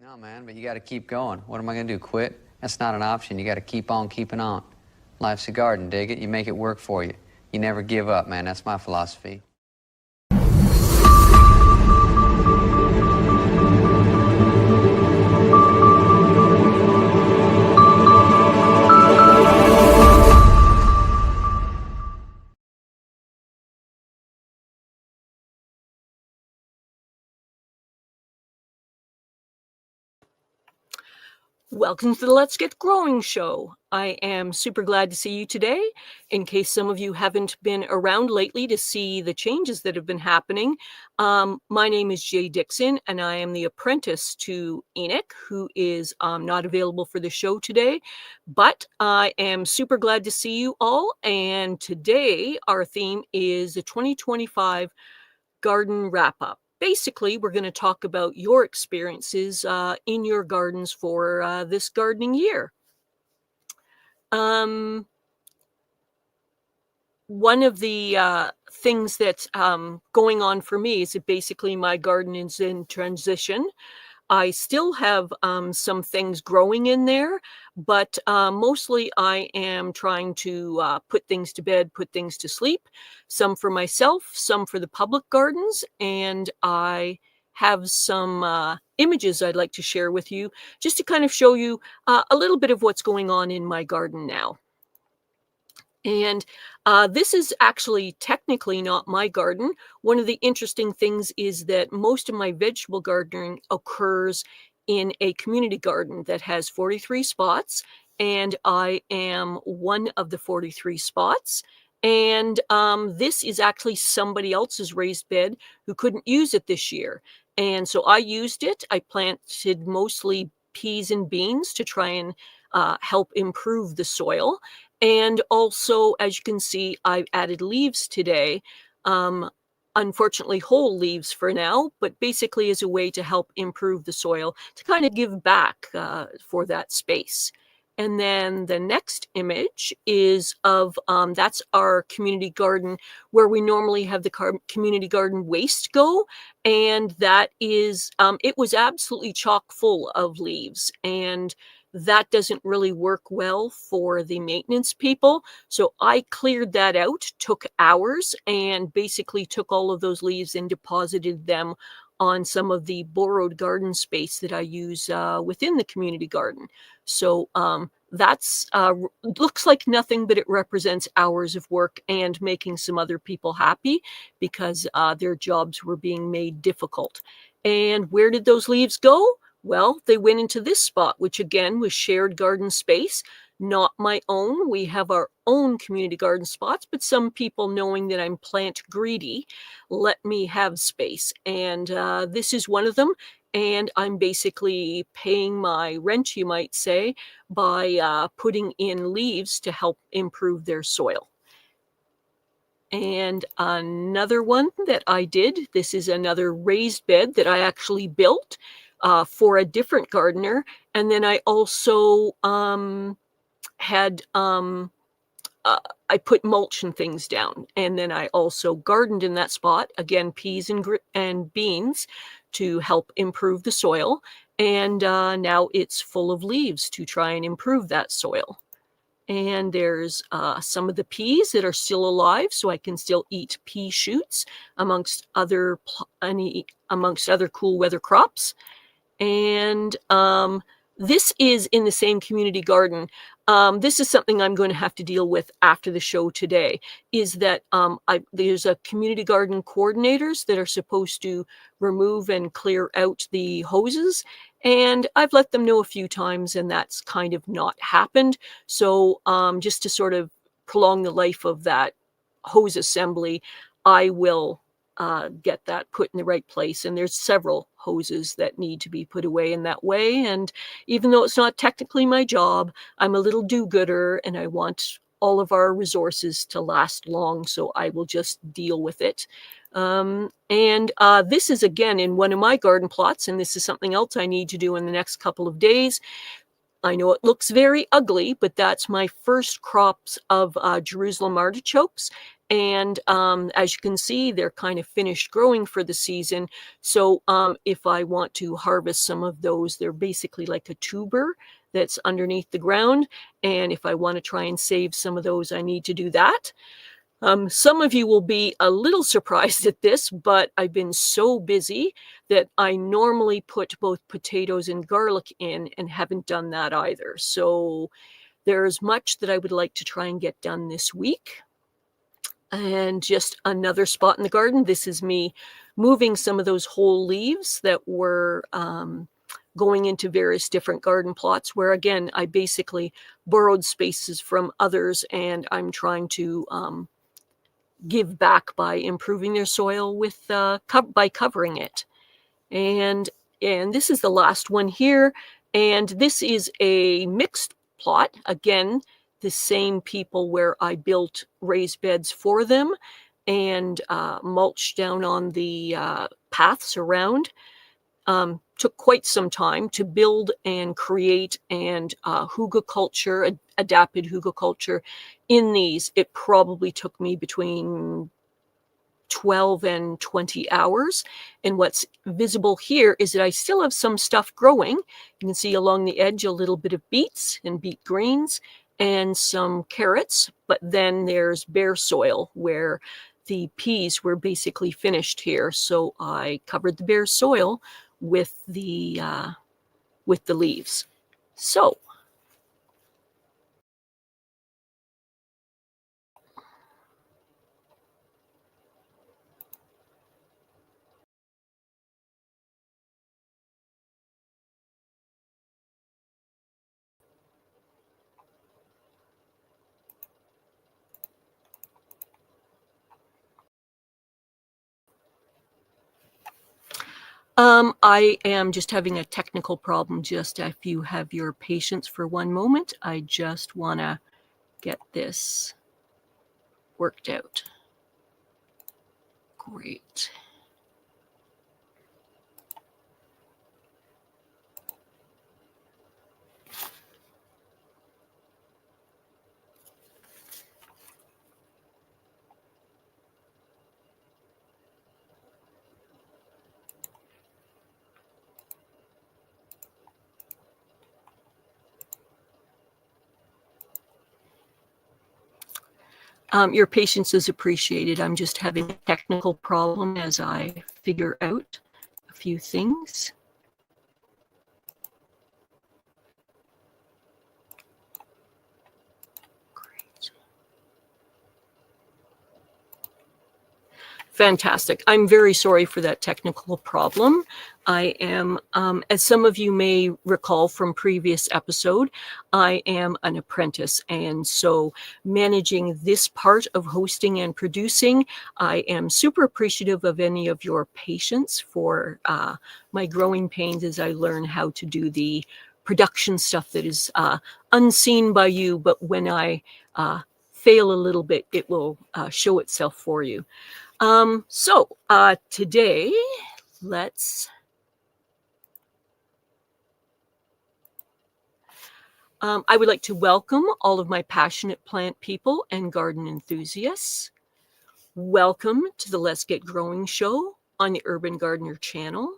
No, man, but you got to keep going. What am I going to do, quit? That's not an option. You got to keep on keeping on. Life's a garden, dig it? You make it work for you. You never give up, man. That's my philosophy. Welcome to the Let's Get Growing show. I am super glad to see you today. In case some of you haven't been around lately to see the changes that have been happening, my name is Dixon, and I am the apprentice to Enoch, who is not available for the show today. But I am super glad to see you all. And today our theme is the 2025 garden wrap-up. Basically, we're going to talk about your experiences in your gardens for this gardening year. One of the things that's going on for me is that basically my garden is in transition. I still have some things growing in there, but mostly I am trying to put things to bed, put things to sleep, some for myself, some for the public gardens, and I have some images I'd like to share with you just to kind of show you a little bit of what's going on in my garden now. And this is actually technically not my garden. One of the interesting things is that most of my vegetable gardening occurs in a community garden that has 43 spots, and I am one of the 43 spots. And this is actually somebody else's raised bed who couldn't use it this year. And so I used it. I planted mostly peas and beans to try and help improve the soil. And also, as you can see, I've added leaves today. Unfortunately, whole leaves for now, but basically as a way to help improve the soil, to kind of give back for that space. And then the next image is of, that's our community garden where we normally have the community garden waste go. And that is, it was absolutely chock full of leaves. And that doesn't really work well for the maintenance people. So I cleared that out, took hours, and basically took all of those leaves and deposited them on some of the borrowed garden space that I use within the community garden. So that's looks like nothing, but it represents hours of work and making some other people happy because their jobs were being made difficult. And where did those leaves go? Well, they went into this spot, which again was shared garden space, not my own. We have our own community garden spots, but some people, knowing that I'm plant greedy, let me have space. And this is one of them. And I'm basically paying my rent, you might say, by putting in leaves to help improve their soil. And another one that I did, this is another raised bed that I actually built for a different gardener. And then I also had, I put mulch and things down. And then I also gardened in that spot, again, peas and beans to help improve the soil. And now it's full of leaves to try and improve that soil. And there's some of the peas that are still alive, so I can still eat pea shoots amongst other cool weather crops. And this is in the same community garden. This is something I'm going to have to deal with after the show today, is that there's a community garden coordinators that are supposed to remove and clear out the hoses. And I've let them know a few times, and that's kind of not happened. So just to sort of prolong the life of that hose assembly, I will get that put in the right place. And there's several hoses that need to be put away in that way. And even though it's not technically my job, I'm a little do-gooder and I want all of our resources to last long. So I will just deal with it. And this is again in one of my garden plots. And this is something else I need to do in the next couple of days. I know it looks very ugly, but that's my first crops of Jerusalem artichokes. And as you can see, they're kind of finished growing for the season. So if I want to harvest some of those, they're basically like a tuber that's underneath the ground. And if I want to try and save some of those, I need to do that. Some of you will be a little surprised at this, but I've been so busy that I normally put both potatoes and garlic in and haven't done that either. So there's much that I would like to try and get done this week. And just another spot in the garden. This is me moving some of those whole leaves that were going into various different garden plots, where again, I basically borrowed spaces from others, and I'm trying to give back by improving their soil with by covering it. And this is the last one here. And this is a mixed plot. Again, the same people where I built raised beds for them and mulched down on the paths around. Took quite some time to build and create and hugelkultur, adapted hugelkultur in these. It probably took me between 12 and 20 hours. And what's visible here is that I still have some stuff growing. You can see along the edge a little bit of beets and beet greens and some carrots, but then there's bare soil where the peas were basically finished here. So I covered the bare soil with the leaves. So I am just having a technical problem. Just if you have your patience for one moment, I just want to get this worked out. Great. Your patience is appreciated. I'm just having a technical problem as I figure out a few things. Great. Fantastic. I'm very sorry for that technical problem. I am, as some of you may recall from previous episode, I am an apprentice. And so managing this part of hosting and producing, I am super appreciative of any of your patience for my growing pains as I learn how to do the production stuff that is unseen by you. But when I fail a little bit, it will show itself for you. So today, I would like to welcome all of my passionate plant people and garden enthusiasts. Welcome to the Let's Get Growing show on the Urban Gardener channel.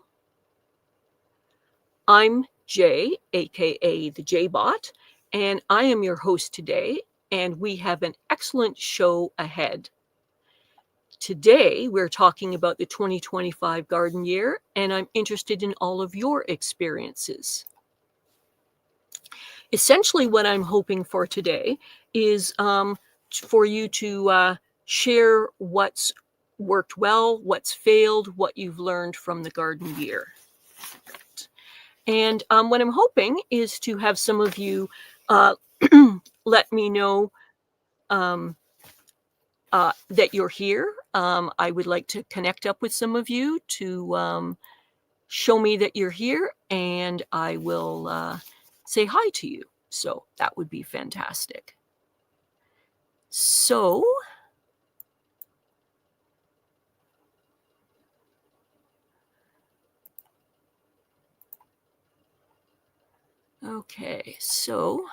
I'm Jay, aka the J-Bot, and I am your host today, and we have an excellent show ahead. Today, we're talking about the 2025 garden year, and I'm interested in all of your experiences. Essentially, what I'm hoping for today is for you to share what's worked well, what's failed, what you've learned from the garden year. And what I'm hoping is to have some of you let me know that you're here. I would like to connect up with some of you to show me that you're here, and I will say hi to you. So that would be fantastic. So okay, so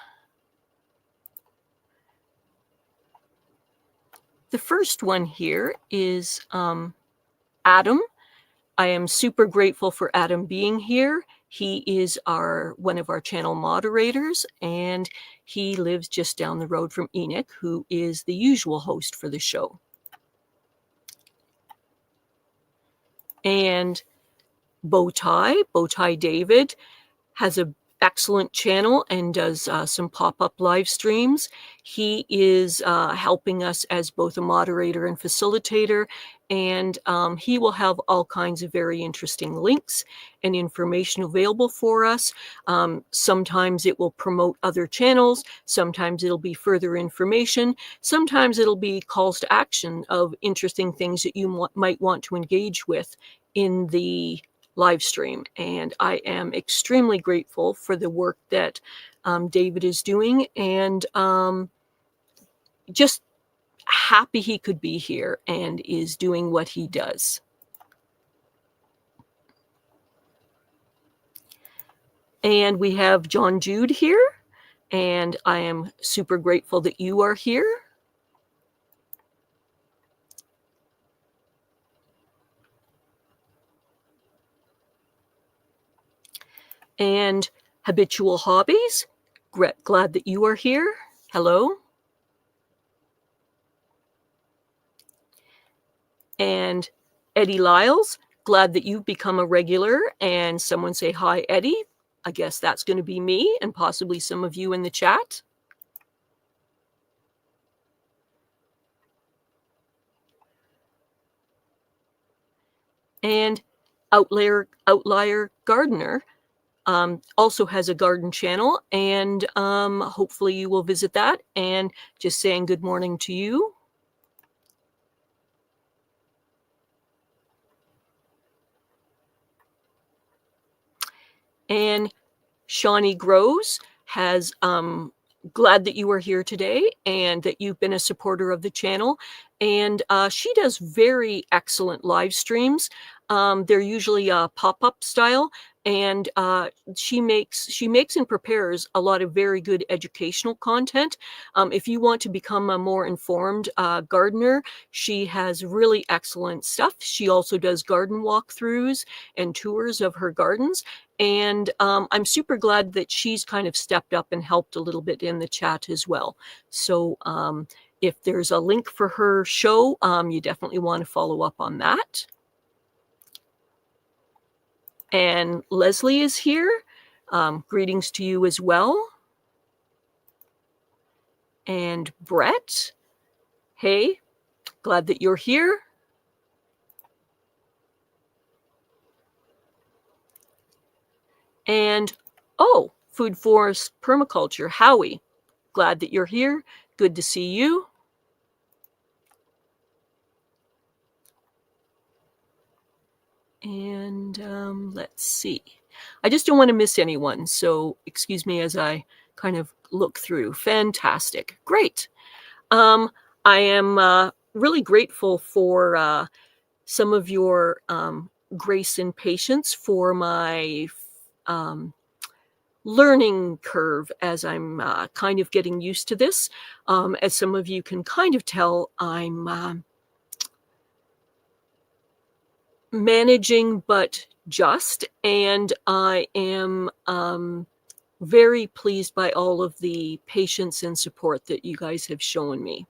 The first one here is Adam. I am super grateful for Adam being here. He is one of our channel moderators, and he lives just down the road from Enoch, who is the usual host for the show. And Bowtie David, has an excellent channel and does some pop-up live streams. He is helping us as both a moderator and facilitator, and he will have all kinds of very interesting links and information available for us. Sometimes it will promote other channels, sometimes it'll be further information, sometimes it'll be calls to action of interesting things that you might want to engage with in the live stream. And I am extremely grateful for the work that David is doing, and just happy he could be here and is doing what he does. And we have John Jude here, and I am super grateful that you are here. And Habitual Hobbies, glad that you are here. Hello. And Eddie Lyles, glad that you've become a regular. And someone say hi, Eddie. I guess that's going to be me and possibly some of you in the chat. And Outlier Gardener also has a garden channel, and hopefully you will visit that. And just saying good morning to you. And Shawnee Grows has glad that you are here today and that you've been a supporter of the channel. And she does very excellent live streams. They're usually pop-up style, and she makes and prepares a lot of very good educational content. If you want to become a more informed gardener, she has really excellent stuff. She also does garden walkthroughs and tours of her gardens. And I'm super glad that she's kind of stepped up and helped a little bit in the chat as well. So if there's a link for her show, you definitely want to follow up on that. And Leslie is here. Greetings to you as well. And Brett, hey, glad that you're here. And, oh, Food Forest Permaculture, Howie, glad that you're here. Good to see you. And let's see. I just don't want to miss anyone, so excuse me as I kind of look through. Fantastic. Great. I am really grateful for some of your grace and patience for my learning curve as I'm kind of getting used to this. As some of you can kind of tell, I'm managing but just, and I am very pleased by all of the patience and support that you guys have shown me.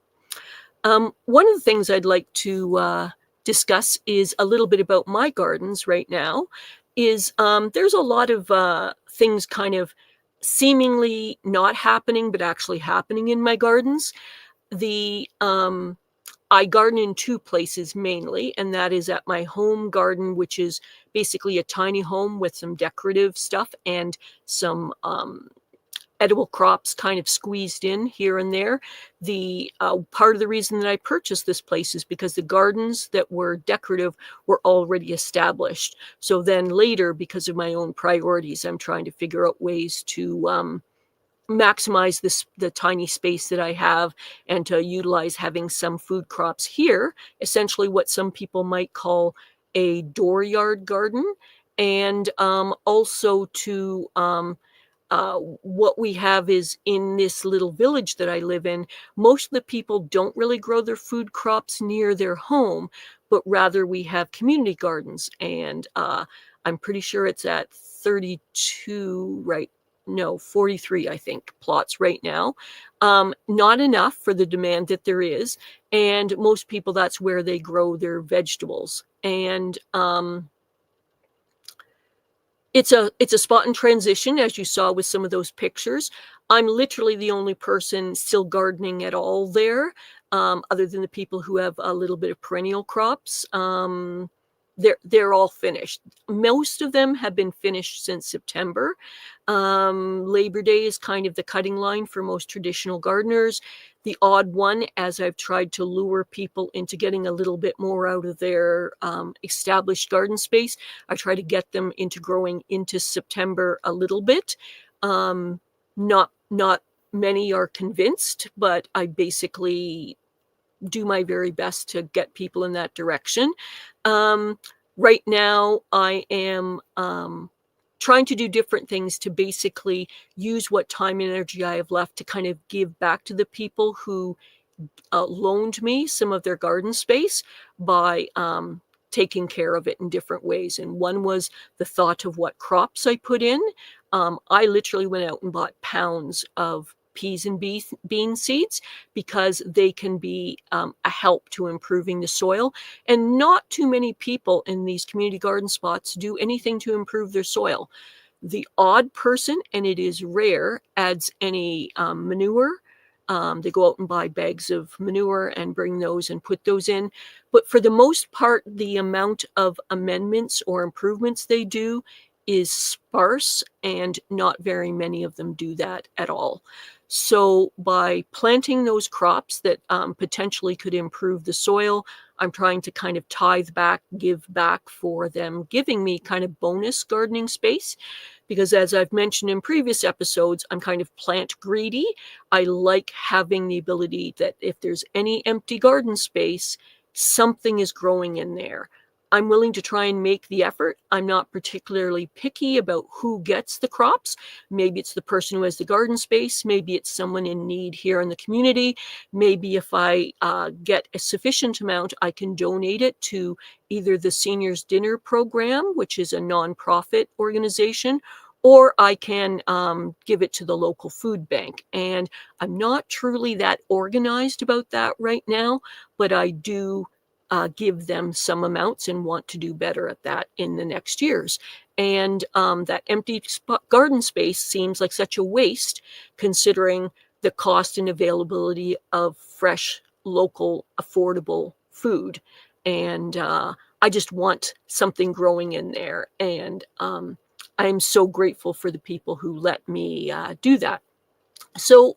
One of the things I'd like to discuss is a little bit about my gardens right now. There's a lot of things kind of seemingly not happening but actually happening in my gardens. I garden in two places mainly, and that is at my home garden, which is basically a tiny home with some decorative stuff and some edible crops kind of squeezed in here and there. The part of the reason that I purchased this place is because the gardens that were decorative were already established. So then later, because of my own priorities, I'm trying to figure out ways to maximize the tiny space that I have and to utilize having some food crops here, essentially what some people might call a dooryard garden, and also to what we have is in this little village that I live in, most of the people don't really grow their food crops near their home, but rather we have community gardens. And I'm pretty sure it's at 32, right? No, 43, I think, plots right now. Not enough for the demand that there is. And most people, that's where they grow their vegetables. And it's a spot in transition, as you saw with some of those pictures. I'm literally the only person still gardening at all there, other than the people who have a little bit of perennial crops. They're all finished. Most of them have been finished since September. Labor Day is kind of the cutting line for most traditional gardeners. The odd one, as I've tried to lure people into getting a little bit more out of their established garden space, I try to get them into growing into September a little bit. Not many are convinced, but I basically do my very best to get people in that direction. Right now, I am trying to do different things to basically use what time and energy I have left to kind of give back to the people who loaned me some of their garden space by taking care of it in different ways. And one was the thought of what crops I put in. I literally went out and bought pounds of peas and bean seeds because they can be a help to improving the soil. And not too many people in these community garden spots do anything to improve their soil. The odd person, and it is rare, adds any manure. They go out and buy bags of manure and bring those and put those in. But for the most part, the amount of amendments or improvements they do is sparse, and not very many of them do that at all. So by planting those crops that potentially could improve the soil, I'm trying to kind of tithe back, give back for them, giving me kind of bonus gardening space. Because as I've mentioned in previous episodes, I'm kind of plant greedy. I like having the ability that if there's any empty garden space, something is growing in there. I'm willing to try and make the effort. I'm not particularly picky about who gets the crops. Maybe it's the person who has the garden space. Maybe it's someone in need here in the community. Maybe if I get a sufficient amount, I can donate it to either the Seniors Dinner Program, which is a nonprofit organization, or I can give it to the local food bank. And I'm not truly that organized about that right now, but I do give them some amounts and want to do better at that in the next years. And that empty garden space seems like such a waste considering the cost and availability of fresh, local, affordable food. And I just want something growing in there. And I'm so grateful for the people who let me do that. So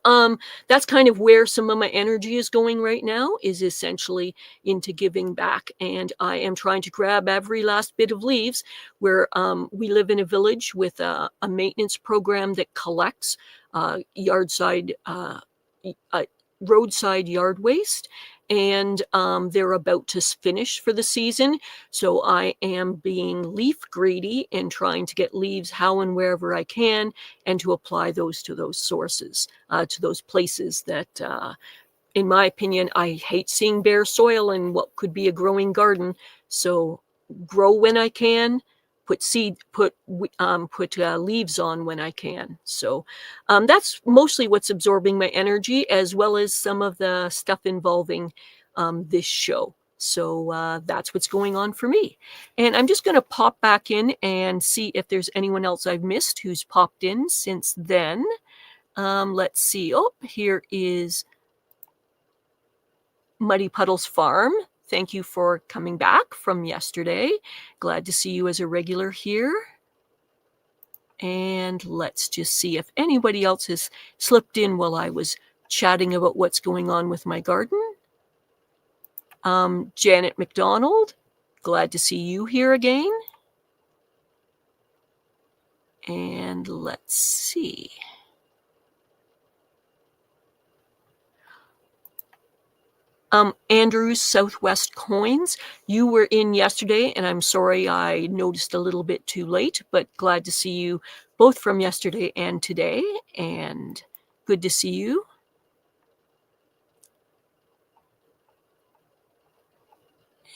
that's kind of where some of my energy is going right now, is essentially into giving back. And I am trying to grab every last bit of leaves where we live in a village with a maintenance program that collects roadside yard waste. And they're about to finish for the season. So I am being leaf greedy and trying to get leaves how and wherever I can, and to apply those to those sources, to those places that, in my opinion, I hate seeing bare soil in what could be a growing garden. So grow when I can, put leaves on when I can. So that's mostly what's absorbing my energy, as well as some of the stuff involving this show. So that's what's going on for me. And I'm just going to pop back in and see if there's anyone else I've missed who's popped in since then. Let's see. Oh, here is Muddy Puddles Farm. Thank you for coming back from yesterday. Glad to see you as a regular here. And let's just see if anybody else has slipped in while I was chatting about what's going on with my garden. Janet McDonald, glad to see you here again. And let's see. Andrew's Southwest Coins, you were in yesterday, and I'm sorry I noticed a little bit too late, but glad to see you both from yesterday and today, and good to see you.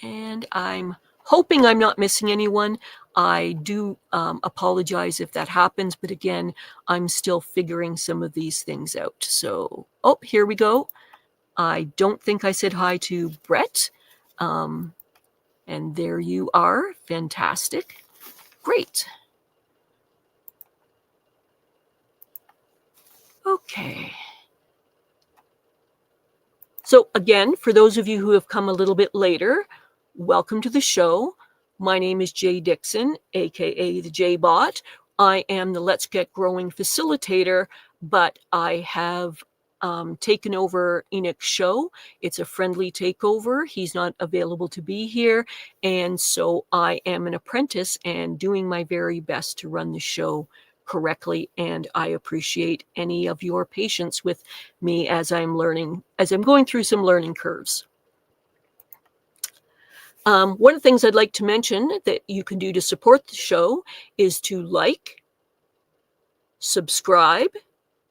And I'm hoping I'm not missing anyone. I do apologize if that happens, but again, I'm still figuring some of these things out. So, oh, here we go. I don't think I said hi to Brett. And there you are. Fantastic. Great. Okay. So again, for those of you who have come a little bit later, welcome to the show. My name is Jay Dixon, aka the J-Bot. I am the Let's Get Growing facilitator, but I have taken over Enoch's show. It's a friendly takeover. He's not available to be here, and so I am an apprentice and doing my very best to run the show correctly, and I appreciate any of your patience with me as I'm going through some learning curves. One of the things I'd like to mention that you can do to support the show is to like, subscribe,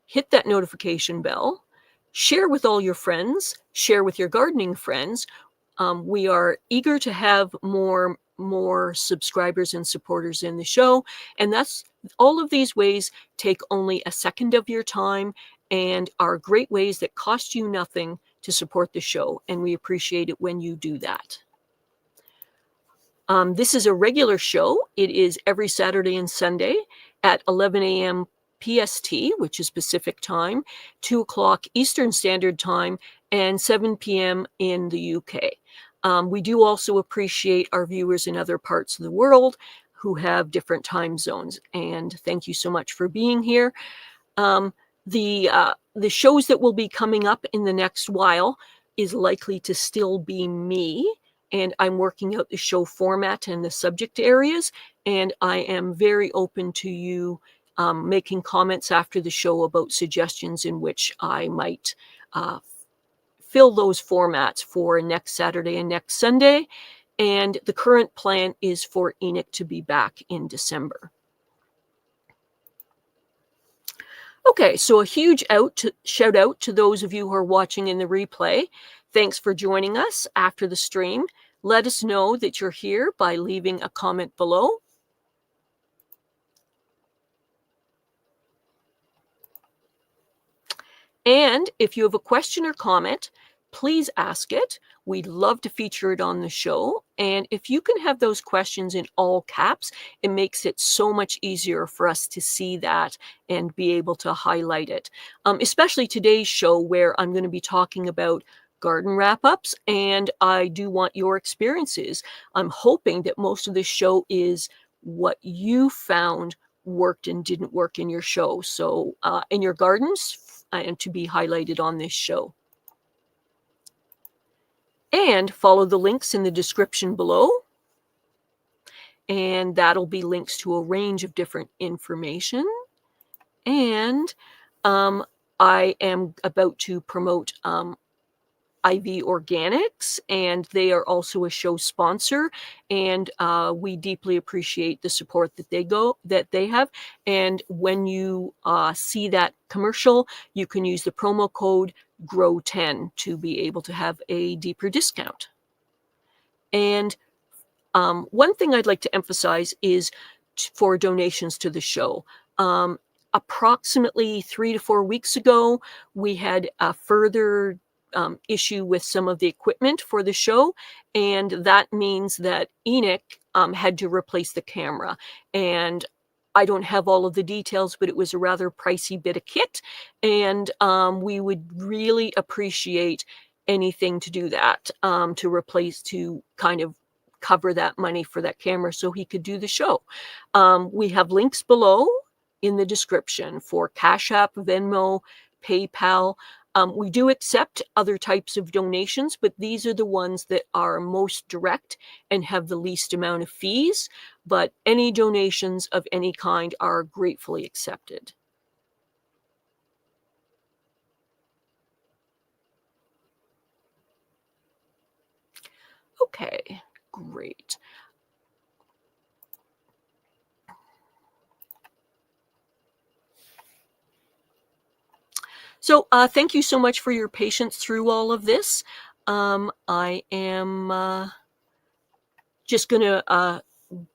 hit that notification bell, share with all your friends, share with your gardening friends. We are eager to have more subscribers and supporters in the show, and that's all of these ways take only a second of your time and are great ways that cost you nothing to support the show, and we appreciate it when you do that. This is a regular show. It is every Saturday and Sunday at 11 a.m. PST, which is Pacific time, 2 o'clock Eastern Standard Time, and 7 p.m. in the UK. We do also appreciate our viewers in other parts of the world who have different time zones, and thank you so much for being here. The shows that will be coming up in the next while is likely to still be me, and I'm working out the show format and the subject areas, and I am very open to you making comments after the show about suggestions in which I might fill those formats for next Saturday and next Sunday. And the current plan is for Enoch to be back in December. Okay, so a huge shout out to those of you who are watching in the replay. Thanks for joining us after the stream. Let us know that you're here by leaving a comment below. And if you have a question or comment, please ask it. We'd love to feature it on the show. And if you can have those questions in all caps, it makes it so much easier for us to see that and be able to highlight it. Especially today's show, where I'm going to be talking about garden wrap-ups, and I do want your experiences. I'm hoping that most of this show is what you found worked and didn't work in your show. So in your gardens, and to be highlighted on this show. And follow the links in the description below. And that'll be links to a range of different information. And I am about to promote IV Organics, and they are also a show sponsor, and we deeply appreciate the support that they have. And when you see that commercial, you can use the promo code GROW10 to be able to have a deeper discount. And one thing I'd like to emphasize is for donations to the show. Approximately 3 to 4 weeks ago, we had a further issue with some of the equipment for the show, and that means that Enoch had to replace the camera. And I don't have all of the details, but it was a rather pricey bit of kit, and we would really appreciate anything to do that, to kind of cover that money for that camera so he could do the show. We have links below in the description for Cash App, Venmo, PayPal. We do accept other types of donations, but these are the ones that are most direct and have the least amount of fees. But any donations of any kind are gratefully accepted. Okay, great. So thank you so much for your patience through all of this. I am just going to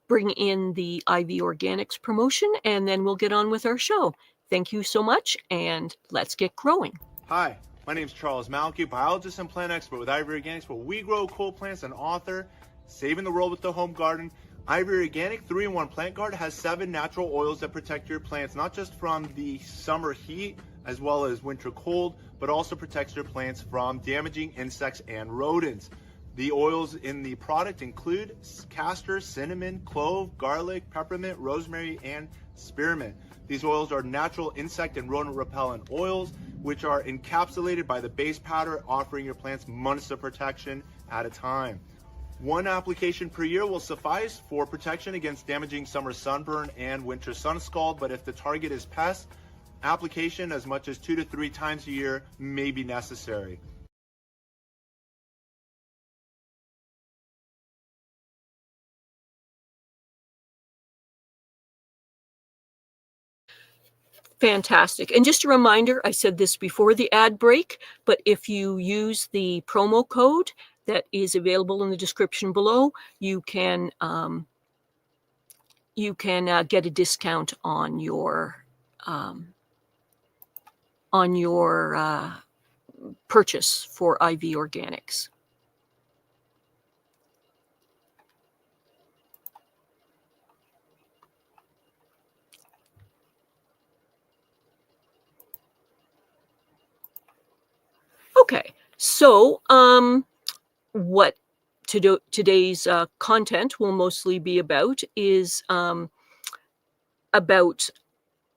bring in the IV Organics promotion, and then we'll get on with our show. Thank you so much, and let's get growing. Hi, my name is Charles Malky, biologist and plant expert with IV Organics, where we grow cool plants, and author, Saving the World with the Home Garden. IV Organic 3-in-1 Plant Guard has 7 natural oils that protect your plants, not just from the summer heat as well as winter cold, but also protects your plants from damaging insects and rodents. The oils in the product include castor, cinnamon, clove, garlic, peppermint, rosemary, and spearmint. These oils are natural insect and rodent repellent oils, which are encapsulated by the base powder, offering your plants months of protection at a time. 1 application per year will suffice for protection against damaging summer sunburn and winter sun scald, but if the target is pests, application as much as 2 to 3 times a year may be necessary. Fantastic. And just a reminder, I said this before the ad break, but if you use the promo code that is available in the description below, you can get a discount on your purchase for IV Organics. Okay, so what today's content will mostly be about is about,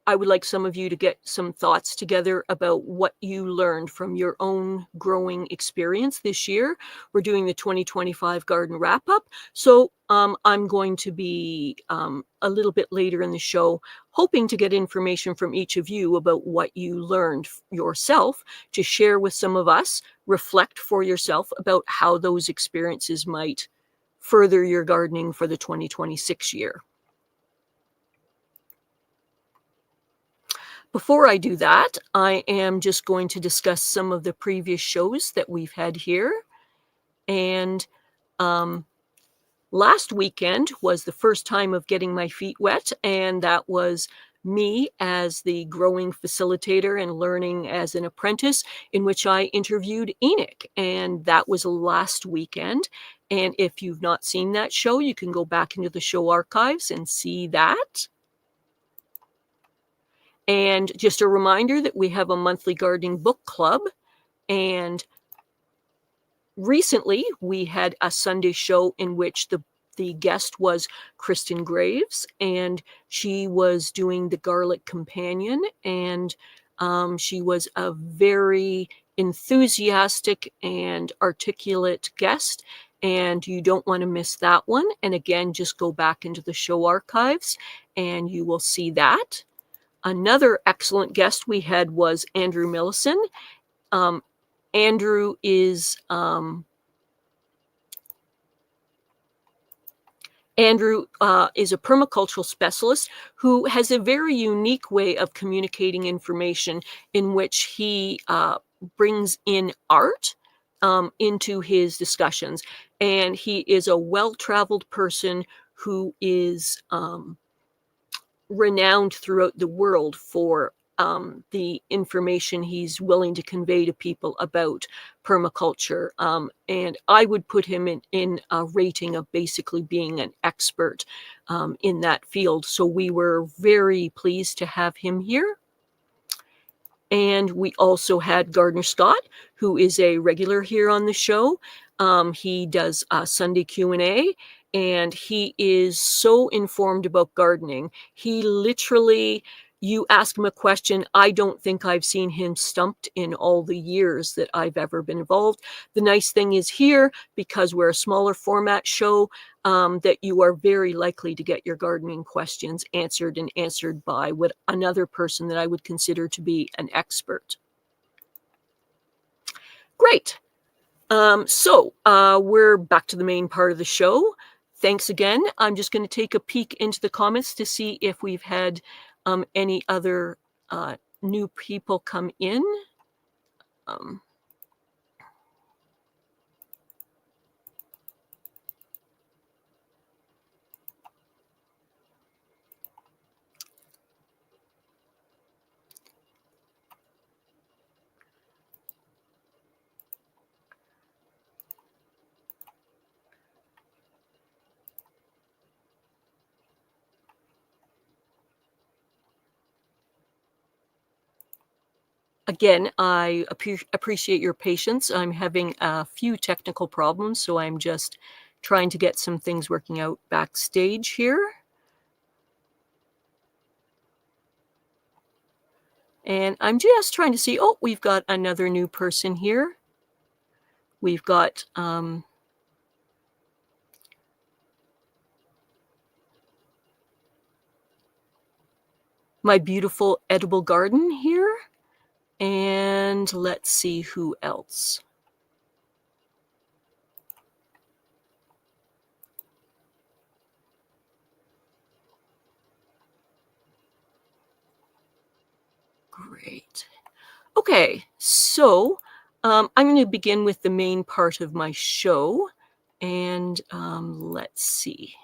I would like some of you to get some thoughts together about what you learned from your own growing experience this year. We're doing the 2025 garden wrap up. So I'm going to be a little bit later in the show, hoping to get information from each of you about what you learned yourself to share with some of us, reflect for yourself about how those experiences might further your gardening for the 2026 year. Before I do that, I am just going to discuss some of the previous shows that we've had here. And last weekend was the first time of getting my feet wet, and that was me as the growing facilitator and learning as an apprentice, in which I interviewed Enoch, and that was last weekend. And if you've not seen that show, you can go back into the show archives and see that. And just a reminder that we have a monthly gardening book club. And recently we had a Sunday show in which the guest was Kristen Graves, and she was doing the Garlic Companion. And she was a very enthusiastic and articulate guest. And you don't want to miss that one. And again, just go back into the show archives and you will see that. Another excellent guest we had was Andrew Millison. Andrew is a permacultural specialist who has a very unique way of communicating information, in which he brings in art into his discussions. And he is a well-traveled person who is renowned throughout the world for the information he's willing to convey to people about permaculture. And I would put him in a rating of basically being an expert in that field. So we were very pleased to have him here. And we also had Gardner Scott, who is a regular here on the show. He does Sunday Q&A, and he is so informed about gardening. He literally, you ask him a question, I don't think I've seen him stumped in all the years that I've ever been involved. The nice thing is here, because we're a smaller format show, that you are very likely to get your gardening questions answered, and answered by another person that I would consider to be an expert. Great. So we're back to the main part of the show. Thanks again. I'm just going to take a peek into the comments to see if we've had any other new people come in. Again, I appreciate your patience. I'm having a few technical problems, so I'm just trying to get some things working out backstage here. And I'm just trying to see, oh, we've got another new person here. We've got my beautiful edible garden here. And let's see who else. Great. Okay, so I'm going to begin with the main part of my show. And let's see.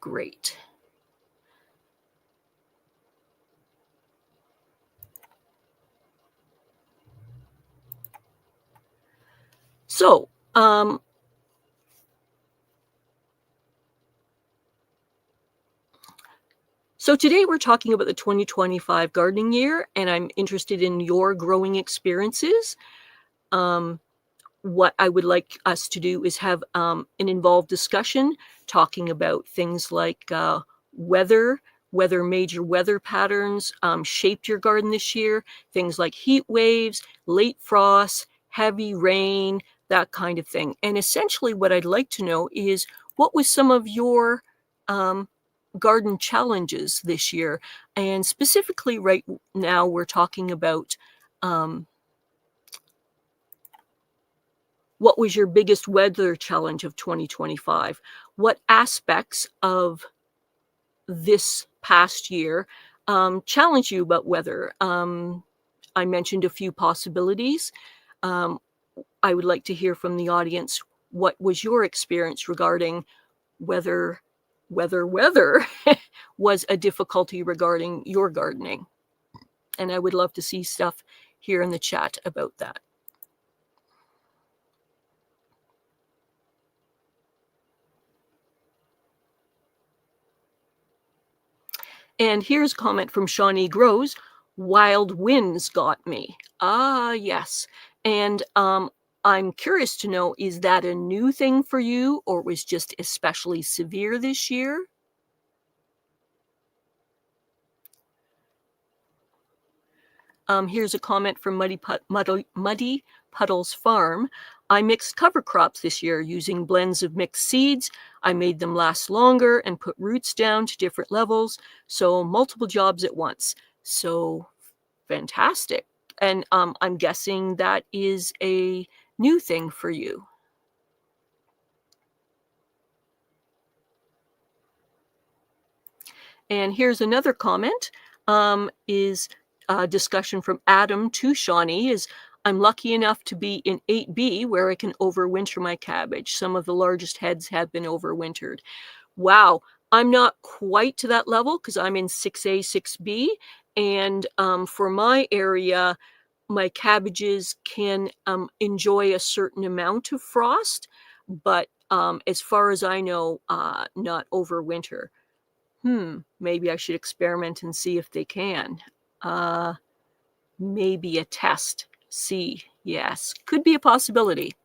Great. So, so today we're talking about the 2025 gardening year, and I'm interested in your growing experiences. What I would like us to do is have an involved discussion talking about things like weather, whether major weather patterns shaped your garden this year, things like heat waves, late frost, heavy rain, that kind of thing. And essentially what I'd like to know is what was some of your garden challenges this year? And specifically right now we're talking about what was your biggest weather challenge of 2025? What aspects of this past year challenged you about weather? I mentioned a few possibilities. I would like to hear from the audience. What was your experience regarding whether weather was a difficulty regarding your gardening? And I would love to see stuff here in the chat about that. And here's a comment from Shawnee Grows. Wild winds got me. Ah, yes. And I'm curious to know, is that a new thing for you, or was just especially severe this year? Here's a comment from Muddy Puddles Farm. I mixed cover crops this year using blends of mixed seeds. I made them last longer and put roots down to different levels, so multiple jobs at once. So fantastic. And I'm guessing that is a new thing for you. And here's another comment, is a discussion from Adam to Shawnee is, I'm lucky enough to be in 8B where I can overwinter my cabbage. Some of the largest heads have been overwintered. Wow, I'm not quite to that level because I'm in 6A, 6B. And for my area, my cabbages can enjoy a certain amount of frost, but as far as I know, not overwinter. Maybe I should experiment and see if they can. Maybe a test. See, yes, could be a possibility.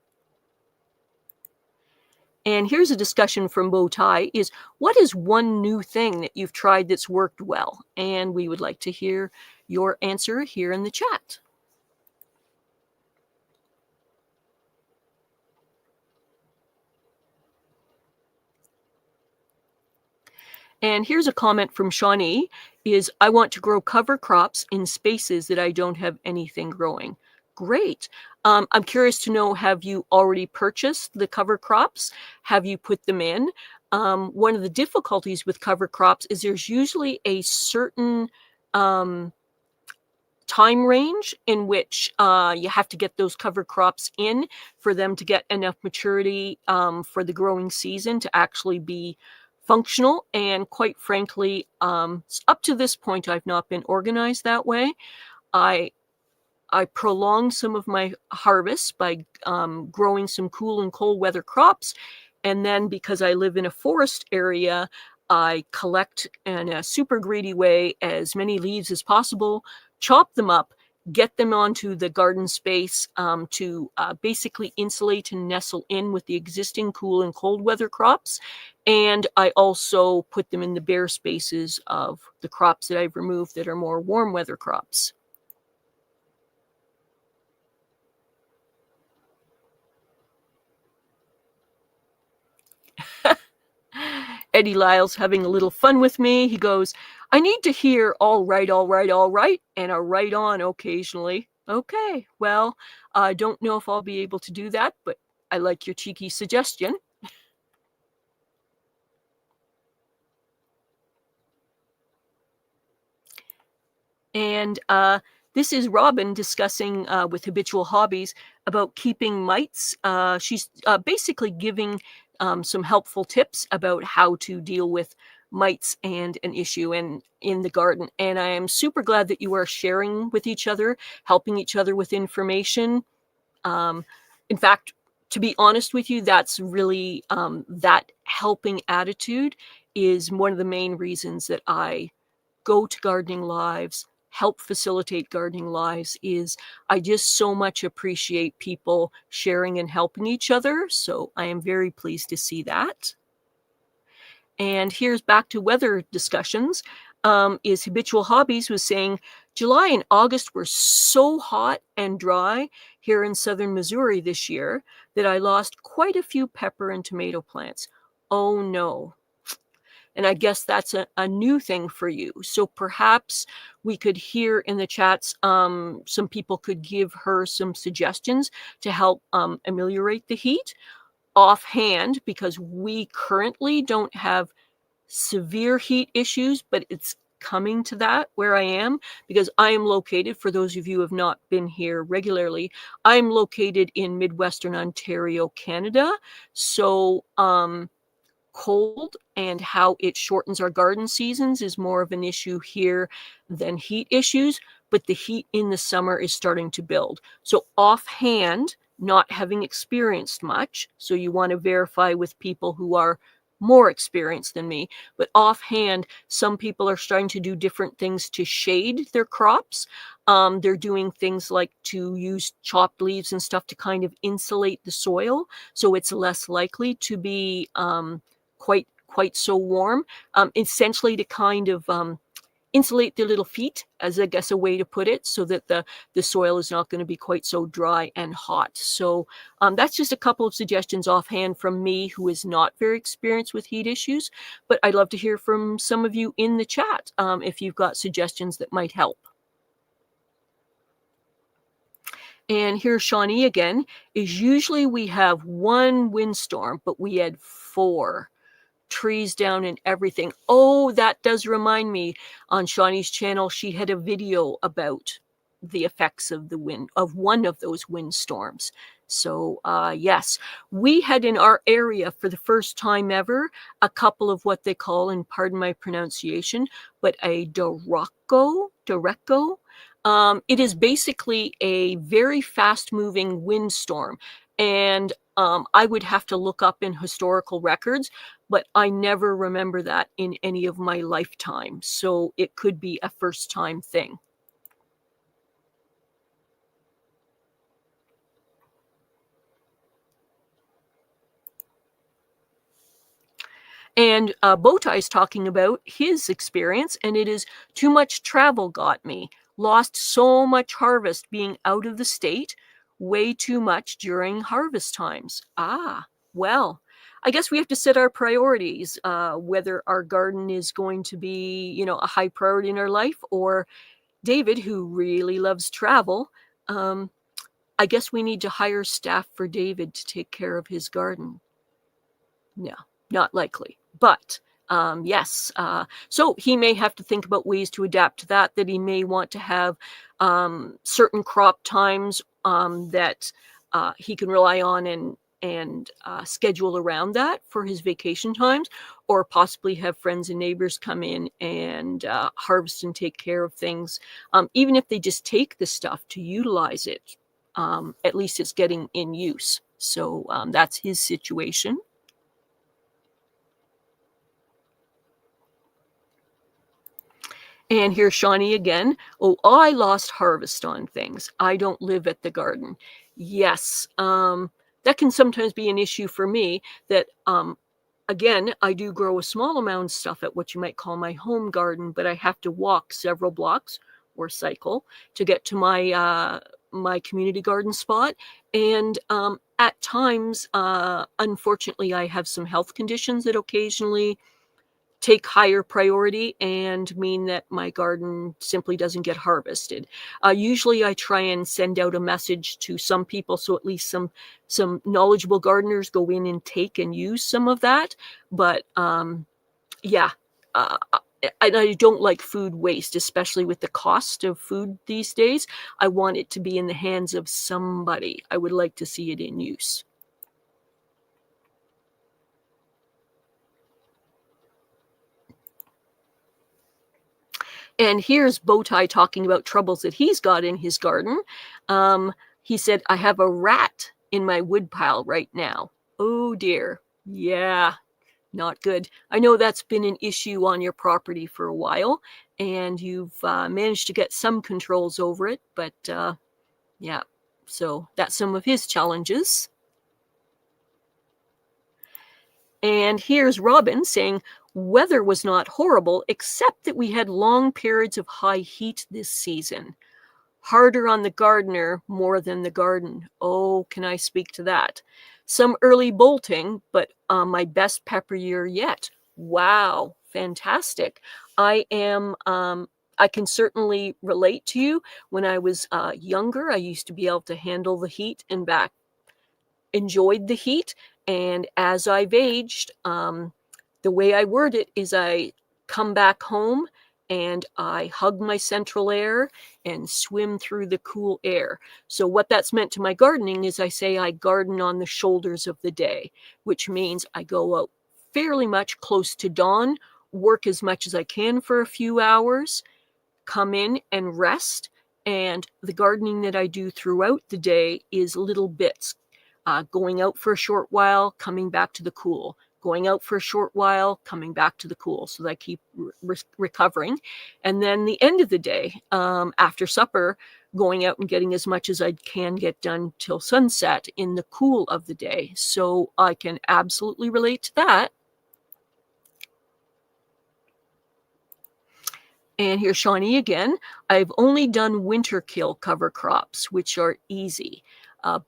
And here's a discussion from Bow Tie is, what is one new thing that you've tried that's worked well? And we would like to hear your answer here in the chat. And here's a comment from Shawnee is, I want to grow cover crops in spaces that I don't have anything growing. Great. I'm curious to know, have you already purchased the cover crops? Have you put them in? One of the difficulties with cover crops is there's usually a certain time range in which you have to get those cover crops in for them to get enough maturity for the growing season to actually be functional. And quite frankly, up to this point, I've not been organized that way. I prolonged some of my harvests by growing some cool and cold weather crops. And then because I live in a forest area, I collect in a super greedy way as many leaves as possible, chop them up, get them onto the garden space to basically insulate and nestle in with the existing cool and cold weather crops. And I also put them in the bare spaces of the crops that I've removed that are more warm weather crops. Eddie Lyle's having a little fun with me. He goes, I need to hear all right, all right, all right, and a right on occasionally. Okay, well, I don't know if I'll be able to do that, but I like your cheeky suggestion. And this is Robin discussing with Habitual Hobbies about keeping mites. She's basically giving some helpful tips about how to deal with mites and an issue in the garden. And I am super glad that you are sharing with each other, helping each other with information. In fact, to be honest with you, that's really that helping attitude is one of the main reasons that I go to gardening lives, help facilitate gardening lives. Is I just so much appreciate people sharing and helping each other. So I am very pleased to see that. And here's back to weather discussions. Is Habitual Hobbies was saying July and August were so hot and dry here in southern Missouri this year that I lost quite a few pepper and tomato plants. Oh no. And I guess that's a new thing for you. So perhaps we could hear in the chats, some people could give her some suggestions to help ameliorate the heat offhand, because we currently don't have severe heat issues, but it's coming to that where I am, because I am located, for those of you who have not been here regularly, I'm located in Midwestern Ontario, Canada. So cold and how it shortens our garden seasons is more of an issue here than heat issues, but the heat in the summer is starting to build. So offhand, not having experienced much, so you want to verify with people who are more experienced than me, but offhand, some people are starting to do different things to shade their crops. They're doing things like to use chopped leaves and stuff to kind of insulate the soil, so it's less likely to be quite so warm, essentially to kind of insulate their little feet, as I guess a way to put it, so that the soil is not going to be quite so dry and hot. So that's just a couple of suggestions offhand from me, who is not very experienced with heat issues, but I'd love to hear from some of you in the chat if you've got suggestions that might help. And here's Shawnee again, is usually we have one windstorm, but we had 4 trees down and everything. Oh, that does remind me, on Shawnee's channel, she had a video about the effects of the wind, of one of those windstorms. So yes, we had in our area for the first time ever a couple of what they call, and pardon my pronunciation, but a Derecho. It is basically a very fast moving windstorm. And I would have to look up in historical records, but I never remember that in any of my lifetime. So it could be a first time thing. And Bowtie is talking about his experience, and it is too much travel got me. Lost so much harvest being out of the state, way too much during harvest times. Ah, well, I guess we have to set our priorities, whether our garden is going to be, you know, a high priority in our life, or David, who really loves travel. I guess we need to hire staff for David to take care of his garden. No, not likely. But yes, so he may have to think about ways to adapt to that, that he may want to have certain crop times that he can rely on and schedule around that for his vacation times, or possibly have friends and neighbors come in and harvest and take care of things. Even if they just take the stuff to utilize it, at least it's getting in use. So that's his situation. And here's Shawnee again. Oh, I lost harvest on things. I don't live at the garden. Yes, that can sometimes be an issue for me, that again, I do grow a small amount of stuff at what you might call my home garden, but I have to walk several blocks or cycle to get to my my community garden spot. And at times, unfortunately, I have some health conditions that occasionally take higher priority and mean that my garden simply doesn't get harvested. Usually I try and send out a message to some people, so at least some knowledgeable gardeners go in and take and use some of that. But yeah, I don't like food waste, especially with the cost of food these days. I want it to be in the hands of somebody. I would like to see it in use. And here's Bowtie talking about troubles that he's got in his garden. He said, I have a rat in my woodpile right now. Oh dear. Yeah, not good. I know that's been an issue on your property for a while, and you've managed to get some controls over it, but yeah, so that's some of his challenges. And here's Robin saying, weather was not horrible, except that we had long periods of high heat this season. Harder on the gardener more than the garden. Oh, can I speak to that? Some early bolting, but my best pepper year yet. Wow, fantastic. I can certainly relate to you. When I was younger, I used to be able to handle the heat and enjoyed the heat. And as I've aged, the way I word it is I come back home and I hug my central air and swim through the cool air. So what that's meant to my gardening is I say I garden on the shoulders of the day, which means I go out fairly much close to dawn, work as much as I can for a few hours, come in and rest. And the gardening that I do throughout the day is little bits. Going out for a short while, coming back to the cool, going out for a short while, coming back to the cool, so that I keep recovering. And then the end of the day, after supper, going out and getting as much as I can get done till sunset in the cool of the day. So I can absolutely relate to that. And here's Shawnee again. I've only done winter kill cover crops, which are easy.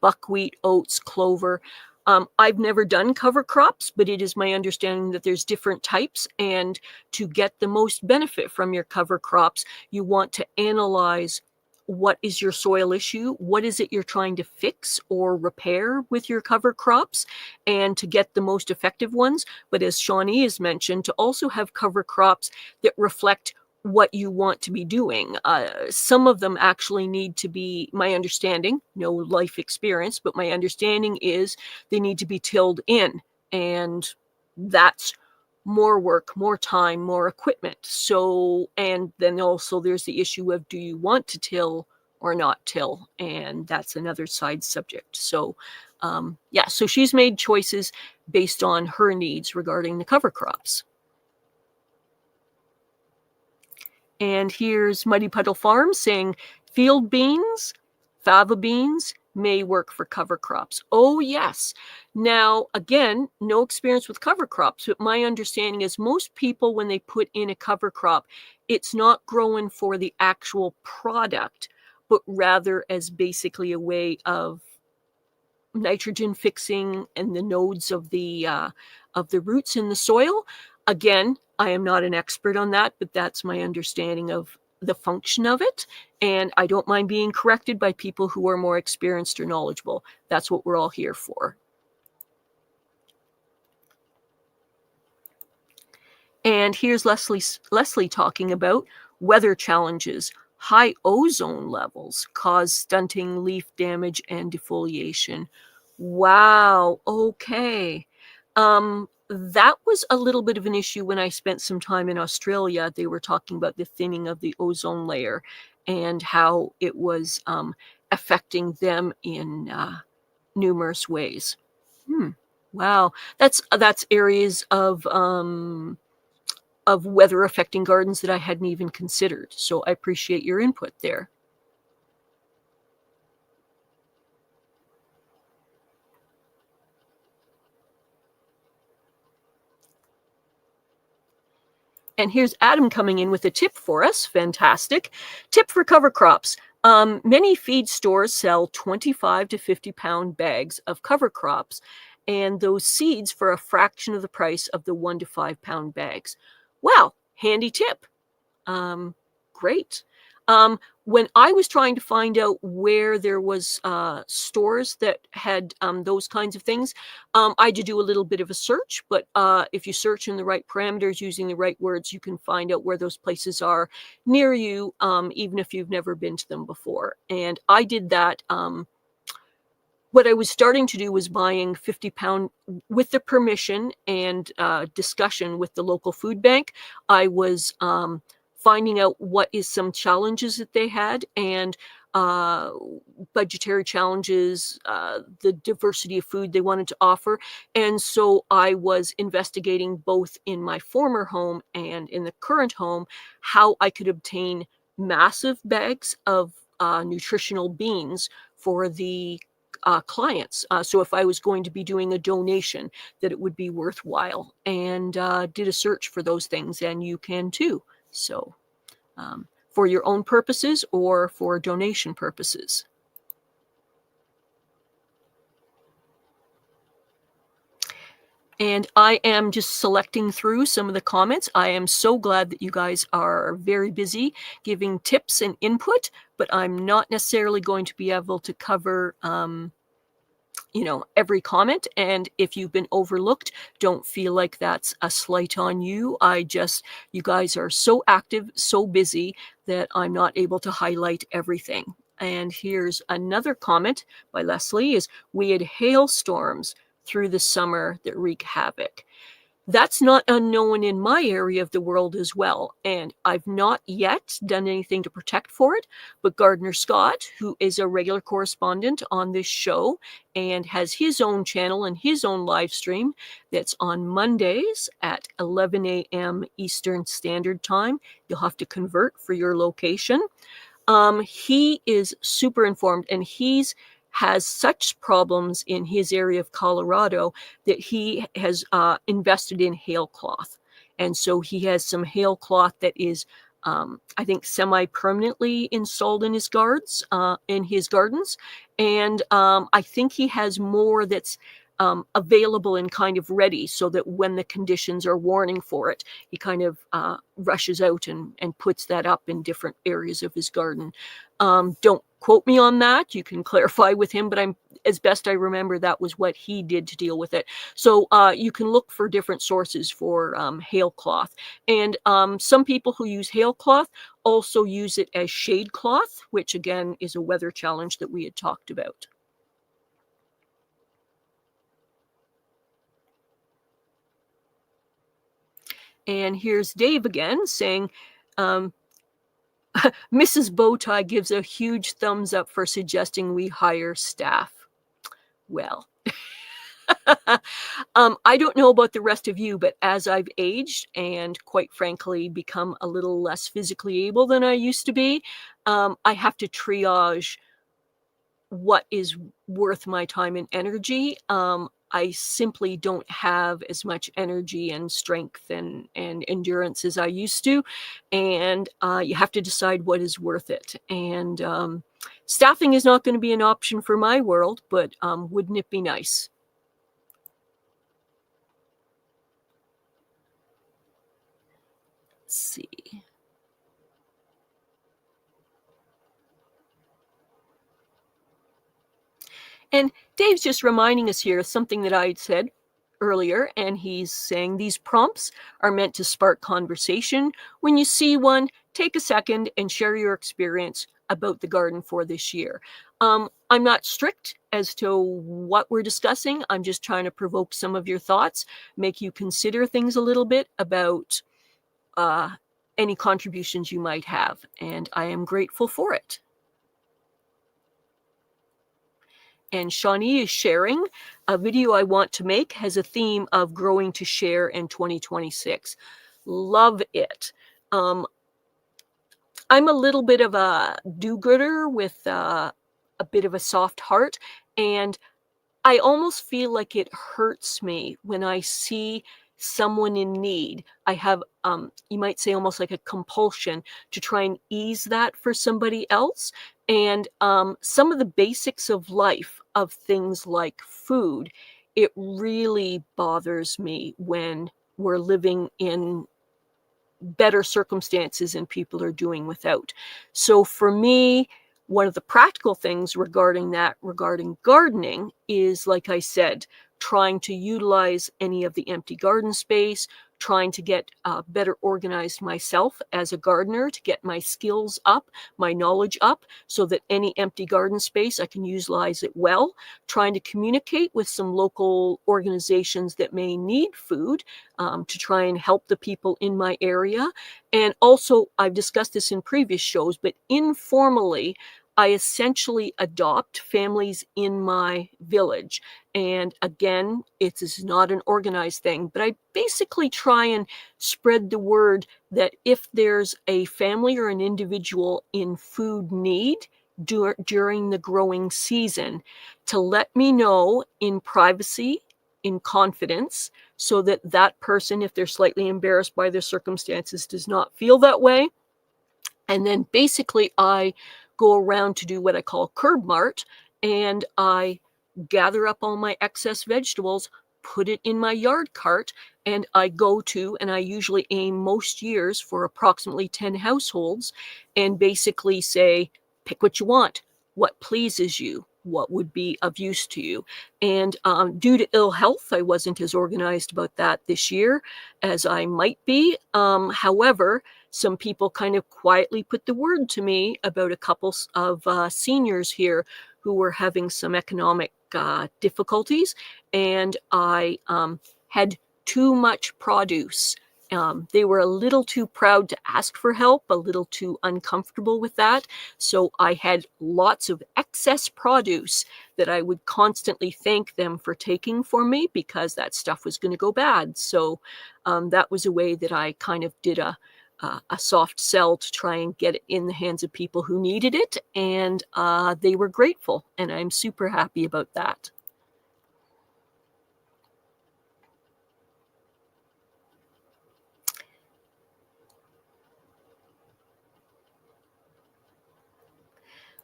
Buckwheat, oats, clover. I've never done cover crops, but it is my understanding that there's different types. And to get the most benefit from your cover crops, you want to analyze what is your soil issue, what is it you're trying to fix or repair with your cover crops, and to get the most effective ones. But as Shawnee has mentioned, to also have cover crops that reflect what you want to be doing. Some of them actually need to be, my understanding, no life experience, but my understanding is they need to be tilled in. And that's more work, more time, more equipment. So, and then also there's the issue of, do you want to till or not till? And that's another side subject. So, yeah, so she's made choices based on her needs regarding the cover crops. And here's Muddy Puddle Farm saying, field beans, fava beans may work for cover crops. Oh, yes. Now, again, no experience with cover crops, but my understanding is most people, when they put in a cover crop, it's not growing for the actual product, but rather as basically a way of nitrogen fixing and the nodes of the roots in the soil. Again, I am not an expert on that, but that's my understanding of the function of it. And I don't mind being corrected by people who are more experienced or knowledgeable. That's what we're all here for. And here's Leslie talking about weather challenges. High ozone levels cause stunting, leaf damage, and defoliation. Wow. Okay. That was a little bit of an issue when I spent some time in Australia. They were talking about the thinning of the ozone layer and how it was affecting them in numerous ways. Wow. That's areas of weather affecting gardens that I hadn't even considered. So I appreciate your input there. And here's Adam coming in with a tip for us. Fantastic. Tip for cover crops. Many feed stores sell 25 to 50 pound bags of cover crops and those seeds for a fraction of the price of the 1 to 5 pound bags. Wow, handy tip. Great. When I was trying to find out where there was stores that had those kinds of things, I had to do a little bit of a search. But if you search in the right parameters using the right words, you can find out where those places are near you, even if you've never been to them before. And I did that. What I was starting to do was buying 50 pound with the permission and discussion with the local food bank. I was finding out what is some challenges that they had and budgetary challenges, the diversity of food they wanted to offer. And so I was investigating both in my former home and in the current home, how I could obtain massive bags of nutritional beans for the clients. So if I was going to be doing a donation, that it would be worthwhile, and did a search for those things, and you can too. So for your own purposes or for donation purposes. And I am just selecting through some of the comments. I am so glad that you guys are very busy giving tips and input, but I'm not necessarily going to be able to cover every comment. And if you've been overlooked, don't feel like that's a slight on you. You guys are so active, so busy that I'm not able to highlight everything. And here's another comment by Leslie is, we had hailstorms through the summer that wreak havoc. That's not unknown in my area of the world as well. And I've not yet done anything to protect for it, but Gardener Scott, who is a regular correspondent on this show and has his own channel and his own live stream that's on Mondays at 11 a.m. Eastern Standard Time. You'll have to convert for your location. He is super informed, and has such problems in his area of Colorado that he has invested in hail cloth. And so he has some hail cloth that is, I think, semi-permanently installed in his gardens. And I think he has more that's available and kind of ready, so that when the conditions are warning for it, he kind of rushes out and puts that up in different areas of his garden. Don't quote me on that. You can clarify with him, but as best I remember, that was what he did to deal with it. So you can look for different sources for hail cloth. And some people who use hail cloth also use it as shade cloth, which again is a weather challenge that we had talked about. And here's Dave again saying, Mrs. Bowtie gives a huge thumbs up for suggesting we hire staff. Well, I don't know about the rest of you, but as I've aged and quite frankly become a little less physically able than I used to be, I have to triage what is worth my time and energy. I simply don't have as much energy and strength and endurance as I used to. And you have to decide what is worth it. And staffing is not going to be an option for my world, but wouldn't it be nice? Let's see. And Dave's just reminding us here of something that I had said earlier, and he's saying these prompts are meant to spark conversation. When you see one, take a second and share your experience about the garden for this year. I'm not strict as to what we're discussing. I'm just trying to provoke some of your thoughts, make you consider things a little bit about any contributions you might have, and I am grateful for it. And Shawnee is sharing a video I want to make, has a theme of growing to share in 2026. Love it. I'm a little bit of a do-gooder with a bit of a soft heart, and I almost feel like it hurts me when I see someone in need. I have, you might say, almost like a compulsion to try and ease that for somebody else. And some of the basics of life, of things like food, it really bothers me when we're living in better circumstances and people are doing without. So for me, one of the practical things regarding gardening is, like I said, trying to utilize any of the empty garden space, trying to get better organized myself as a gardener, to get my skills up, my knowledge up, so that any empty garden space, I can utilize it well, trying to communicate with some local organizations that may need food, to try and help the people in my area. And also, I've discussed this in previous shows, but informally, I essentially adopt families in my village. And again, it is not an organized thing, but I basically try and spread the word that if there's a family or an individual in food need during the growing season, to let me know in privacy, in confidence, so that that person, if they're slightly embarrassed by their circumstances, does not feel that way. And then basically I go around to do what I call curb mart, and I gather up all my excess vegetables, put it in my yard cart, and I go to, and I usually aim most years for approximately 10 households, and basically say, pick what you want, what pleases you, what would be of use to you. And due to ill health, I wasn't as organized about that this year as I might be. However, some people kind of quietly put the word to me about a couple of seniors here who were having some economic difficulties, and I had too much produce. They were a little too proud to ask for help, a little too uncomfortable with that. So I had lots of excess produce that I would constantly thank them for taking for me, because that stuff was going to go bad. So that was a way that I kind of did a soft sell to try and get it in the hands of people who needed it. And they were grateful. And I'm super happy about that.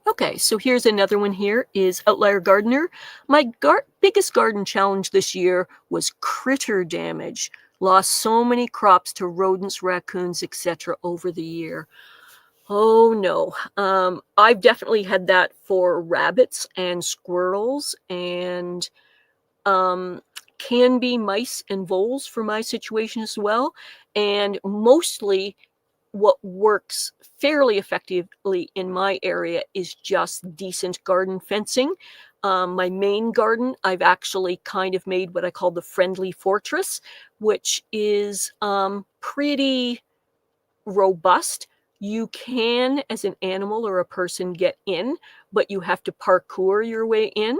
Okay, so here's another one here is Outlier Gardener. My biggest garden challenge this year was critter damage. Lost so many crops to rodents, raccoons, etc. over the year. Oh no, I've definitely had that for rabbits and squirrels, and can be mice and voles for my situation as well. And mostly what works fairly effectively in my area is just decent garden fencing. My main garden, I've actually kind of made what I call the friendly fortress, which is pretty robust. You can, as an animal or a person, get in, but you have to parkour your way in.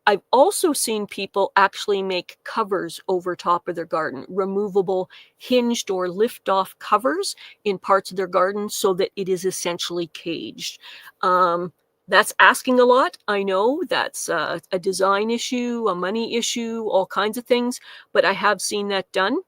I've also seen people actually make covers over top of their garden, removable hinged or lift-off covers in parts of their garden, so that it is essentially caged. That's asking a lot. I know that's a design issue, a money issue, all kinds of things, but I have seen that done.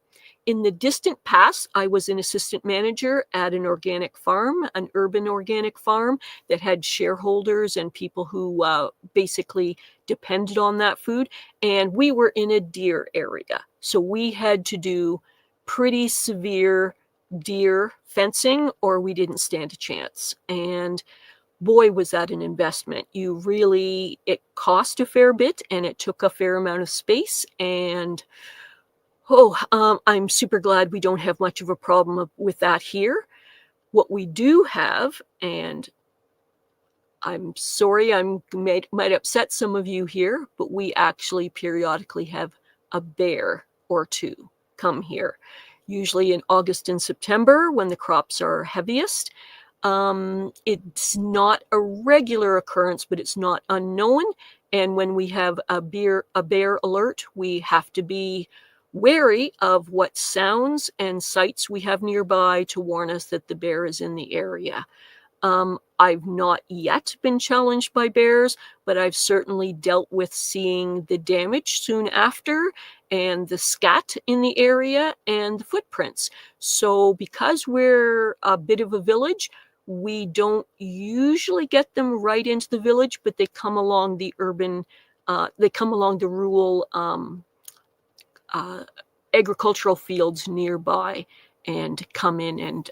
In the distant past, I was an assistant manager at an organic farm, an urban organic farm that had shareholders and people who basically depended on that food. And we were in a deer area. So we had to do pretty severe deer fencing or we didn't stand a chance. And boy, was that an investment. It cost a fair bit and it took a fair amount of space. And I'm super glad we don't have much of a problem with that here. What we do have, and I'm sorry I might upset some of you here, but we actually periodically have a bear or two come here, usually in August and September when the crops are heaviest. It's not a regular occurrence, but it's not unknown. And when we have a bear alert, we have to be wary of what sounds and sights we have nearby to warn us that the bear is in the area. I've not yet been challenged by bears, but I've certainly dealt with seeing the damage soon after and the scat in the area and the footprints. So because we're a bit of a village, we don't usually get them right into the village, but they come along the rural agricultural fields nearby and come in and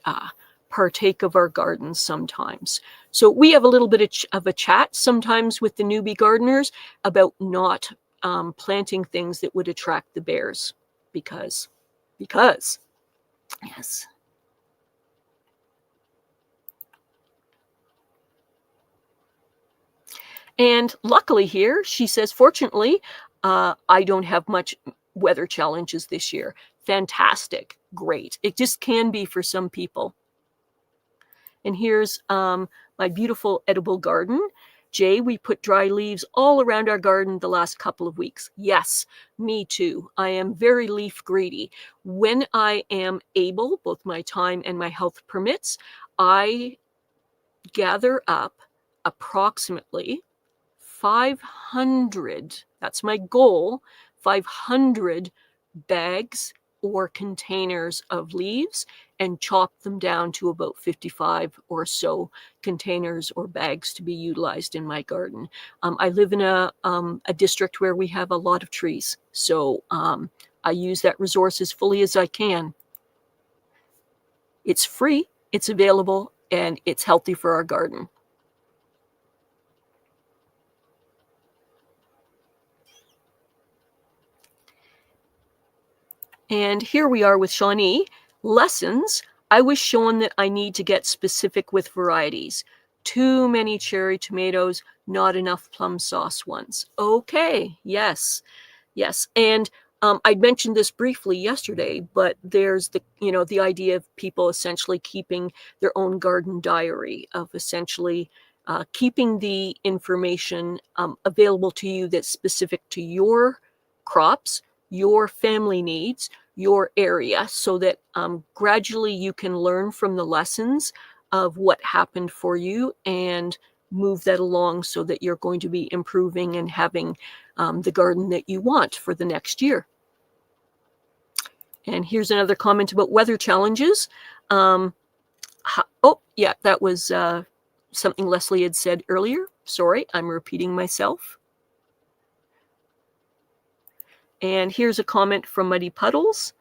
partake of our gardens sometimes. So we have a little bit of a chat sometimes with the newbie gardeners about not planting things that would attract the bears because, yes. And luckily here, she says, fortunately, I don't have much weather challenges this year. Fantastic. Great. It just can be for some people. And here's my beautiful edible garden. Jay, we put dry leaves all around our garden the last couple of weeks. Yes, me too. I am very leaf greedy. When I am able, both my time and my health permits, I gather up approximately 500, that's my goal, 500 bags or containers of leaves and chop them down to about 55 or so containers or bags to be utilized in my garden. I live in a district where we have a lot of trees, so I use that resource as fully as I can. It's free, it's available, and it's healthy for our garden. And here we are with Shawnee. Lessons. I was shown that I need to get specific with varieties. Too many cherry tomatoes, not enough plum sauce ones. Okay, yes. And I'd mentioned this briefly yesterday, but there's the idea of people essentially keeping their own garden diary, of essentially keeping the information available to you that's specific to your crops, your family needs, your area, so that gradually you can learn from the lessons of what happened for you and move that along so that you're going to be improving and having the garden that you want for the next year. And here's another comment about weather challenges. That was something Leslie had said earlier. Sorry, I'm repeating myself. And here's a comment from Muddy Puddles.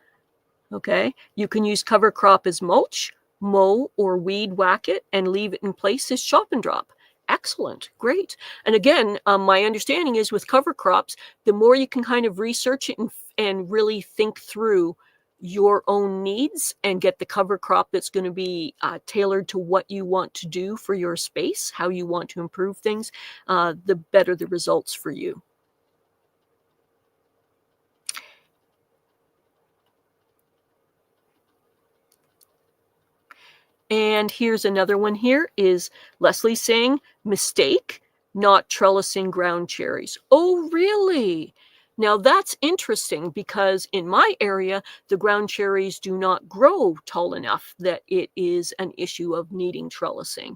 Okay, you can use cover crop as mulch, mow or weed whack it, and leave it in place as chop and drop. Excellent, great. And again, my understanding is with cover crops, the more you can kind of research it and really think through your own needs and get the cover crop that's going to be tailored to what you want to do for your space, how you want to improve things, the better the results for you. And here's another one here is Leslie saying, mistake, not trellising ground cherries. Oh, really? Now that's interesting because in my area, the ground cherries do not grow tall enough that it is an issue of needing trellising.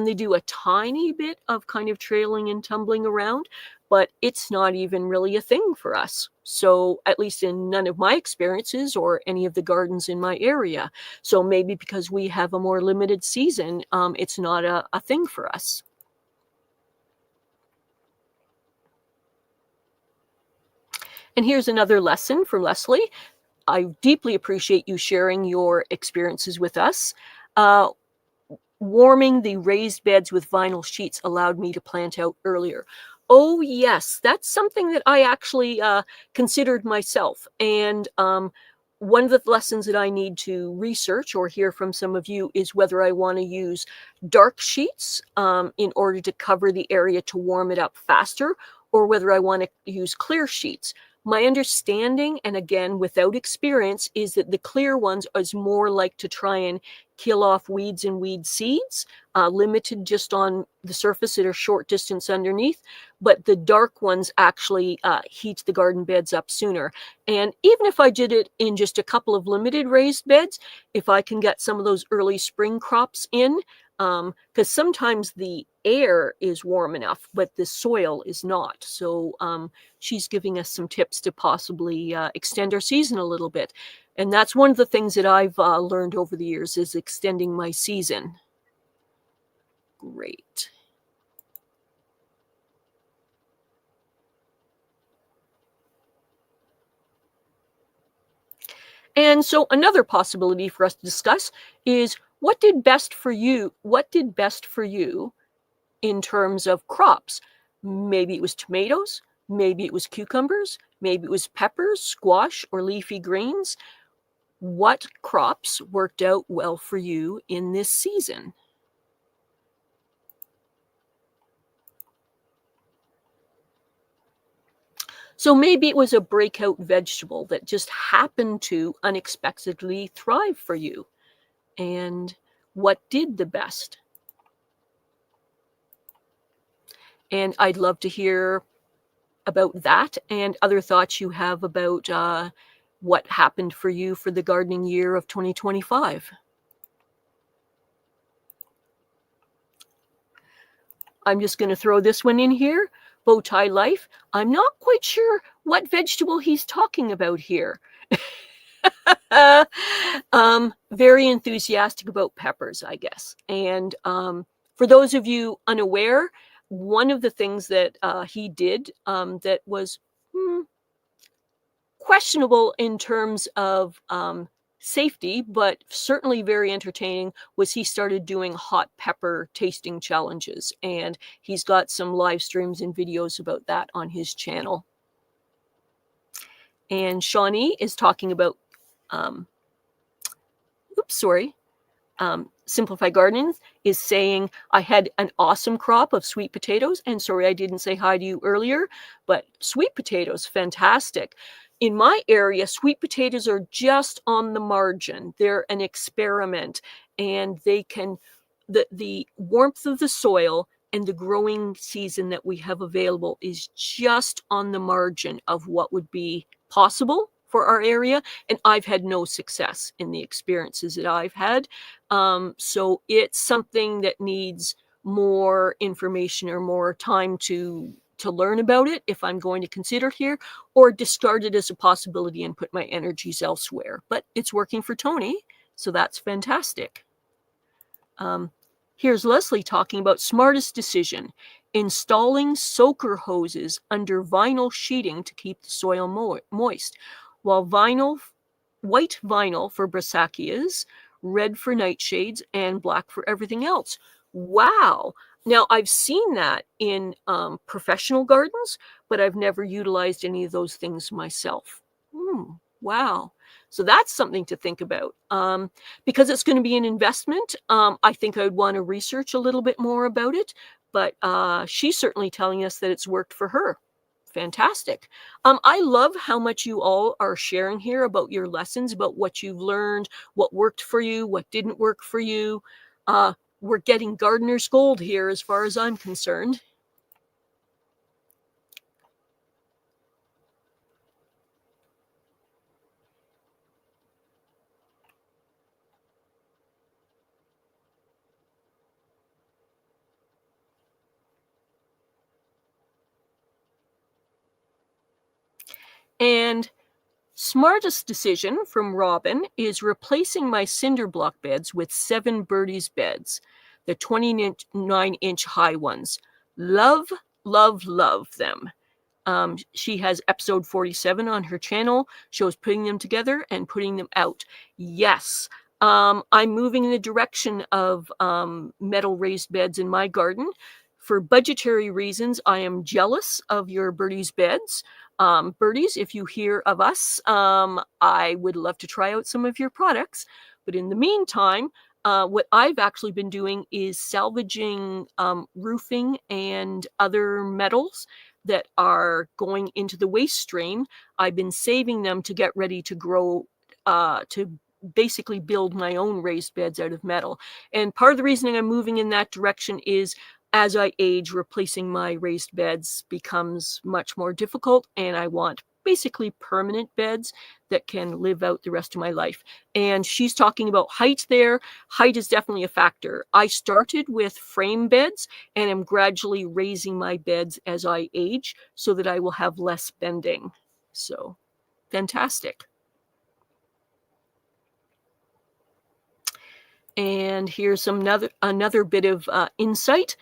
They do a tiny bit of kind of trailing and tumbling around, but it's not even really a thing for us. So at least in none of my experiences or any of the gardens in my area. So maybe because we have a more limited season, it's not a thing for us. And here's another lesson from Leslie. I deeply appreciate you sharing your experiences with us. Warming the raised beds with vinyl sheets allowed me to plant out earlier. Oh, yes, that's something that I actually considered myself. And one of the lessons that I need to research or hear from some of you is whether I want to use dark sheets in order to cover the area to warm it up faster, or whether I want to use clear sheets. My understanding, and again, without experience, is that the clear ones is more like to try and kill off weeds and weed seeds, limited just on the surface at a short distance underneath. But the dark ones actually heat the garden beds up sooner. And even if I did it in just a couple of limited raised beds, if I can get some of those early spring crops in, because sometimes the air is warm enough, but the soil is not. So she's giving us some tips to possibly extend our season a little bit. And that's one of the things that I've learned over the years is extending my season. Great. And so another possibility for us to discuss is what did best for you? What did best for you in terms of crops? Maybe it was tomatoes, maybe it was cucumbers, maybe it was peppers, squash, or leafy greens. What crops worked out well for you in this season? So maybe it was a breakout vegetable that just happened to unexpectedly thrive for you. And what did the best? And I'd love to hear about that and other thoughts you have about what happened for you for the gardening year of 2025. I'm just going to throw this one in here. Bow tie life. I'm not quite sure what vegetable he's talking about here. Very enthusiastic about peppers, I guess. And for those of you unaware, one of the things that he did that was questionable in terms of safety, but certainly very entertaining, was he started doing hot pepper tasting challenges. And he's got some live streams and videos about that on his channel. And Shawnee is talking about, Simplify Gardening is saying, I had an awesome crop of sweet potatoes. And sorry, I didn't say hi to you earlier, but sweet potatoes, fantastic. In my area, sweet potatoes are just on the margin. They're an experiment, and they can, the warmth of the soil and the growing season that we have available is just on the margin of what would be possible for our area. And I've had no success in the experiences that I've had. So it's something that needs more information or more time to learn about it if I'm going to consider it here, or discard it as a possibility and put my energies elsewhere. But it's working for Tony, so that's fantastic. Here's Leslie talking about smartest decision: installing soaker hoses under vinyl sheeting to keep the soil moist, while white vinyl for brassicas, red for nightshades, and black for everything else. Wow. Now, I've seen that in professional gardens, but I've never utilized any of those things myself. Wow. So that's something to think about. Because it's going to be an investment, I think I would want to research a little bit more about it. But she's certainly telling us that it's worked for her. Fantastic. I love how much you all are sharing here about your lessons, about what you've learned, what worked for you, what didn't work for you. We're getting gardener's gold here as far as I'm concerned. And smartest decision from Robin is replacing my cinder block beds with 7 Birdies beds, the 29-inch high ones. Love, love, love them. She has episode 47 on her channel, shows putting them together and putting them out. Yes, I'm moving in the direction of metal raised beds in my garden. For budgetary reasons, I am jealous of your Birdies beds. Birdies, if you hear of us, I would love to try out some of your products. But in the meantime, what I've actually been doing is salvaging roofing and other metals that are going into the waste stream. I've been saving them to get ready to grow, to basically build my own raised beds out of metal. And part of the reason I'm moving in that direction is as I age, replacing my raised beds becomes much more difficult, and I want basically permanent beds that can live out the rest of my life. And she's talking about height there. Height is definitely a factor. I started with frame beds and am gradually raising my beds as I age so that I will have less bending. So, fantastic. And here's another bit of insight.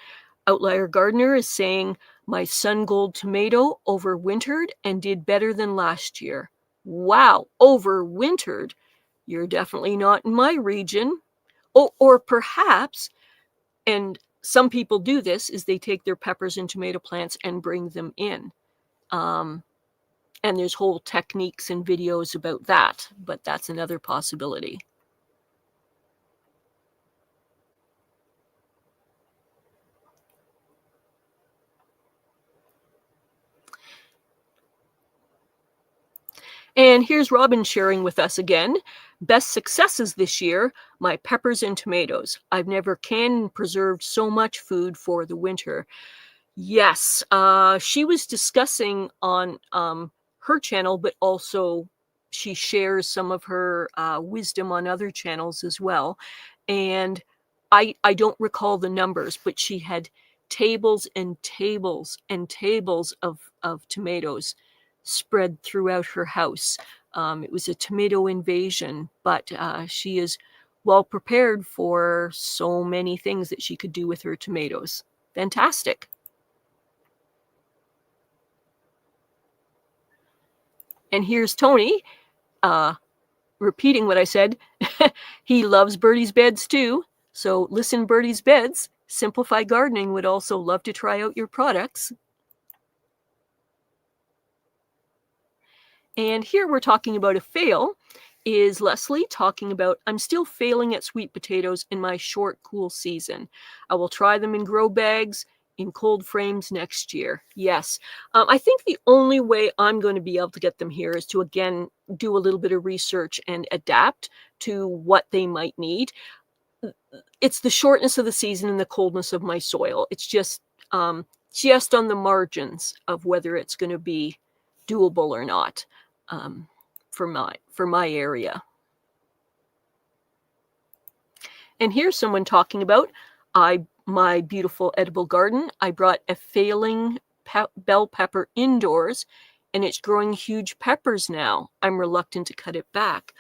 Outlier Gardener is saying, my sun gold tomato overwintered and did better than last year. Wow, overwintered. You're definitely not in my region. Oh, or perhaps, and some people do this, is they take their peppers and tomato plants and bring them in. And there's whole techniques and videos about that, but that's another possibility. And here's Robin sharing with us again. Best successes this year, my peppers and tomatoes. I've never canned and preserved so much food for the winter. Yes, she was discussing on her channel, but also she shares some of her wisdom on other channels as well. And I don't recall the numbers, but she had tables and tables and tables of tomatoes spread throughout her house. It was a tomato invasion, but she is well prepared for so many things that she could do with her tomatoes. Fantastic. And here's Tony repeating what I said. He loves Birdie's beds too. So listen, Birdie's beds. Simplify Gardening would also love to try out your products. And here we're talking about a fail. Is Leslie talking about, I'm still failing at sweet potatoes in my short, cool season. I will try them in grow bags, in cold frames next year. Yes. I think the only way I'm going to be able to get them here is to, again, do a little bit of research and adapt to what they might need. It's the shortness of the season and the coldness of my soil. It's just on the margins of whether it's going to be doable or not. For my area. And here's someone talking about my beautiful edible garden. I brought a failing bell pepper indoors, and it's growing huge peppers now. I'm reluctant to cut it back.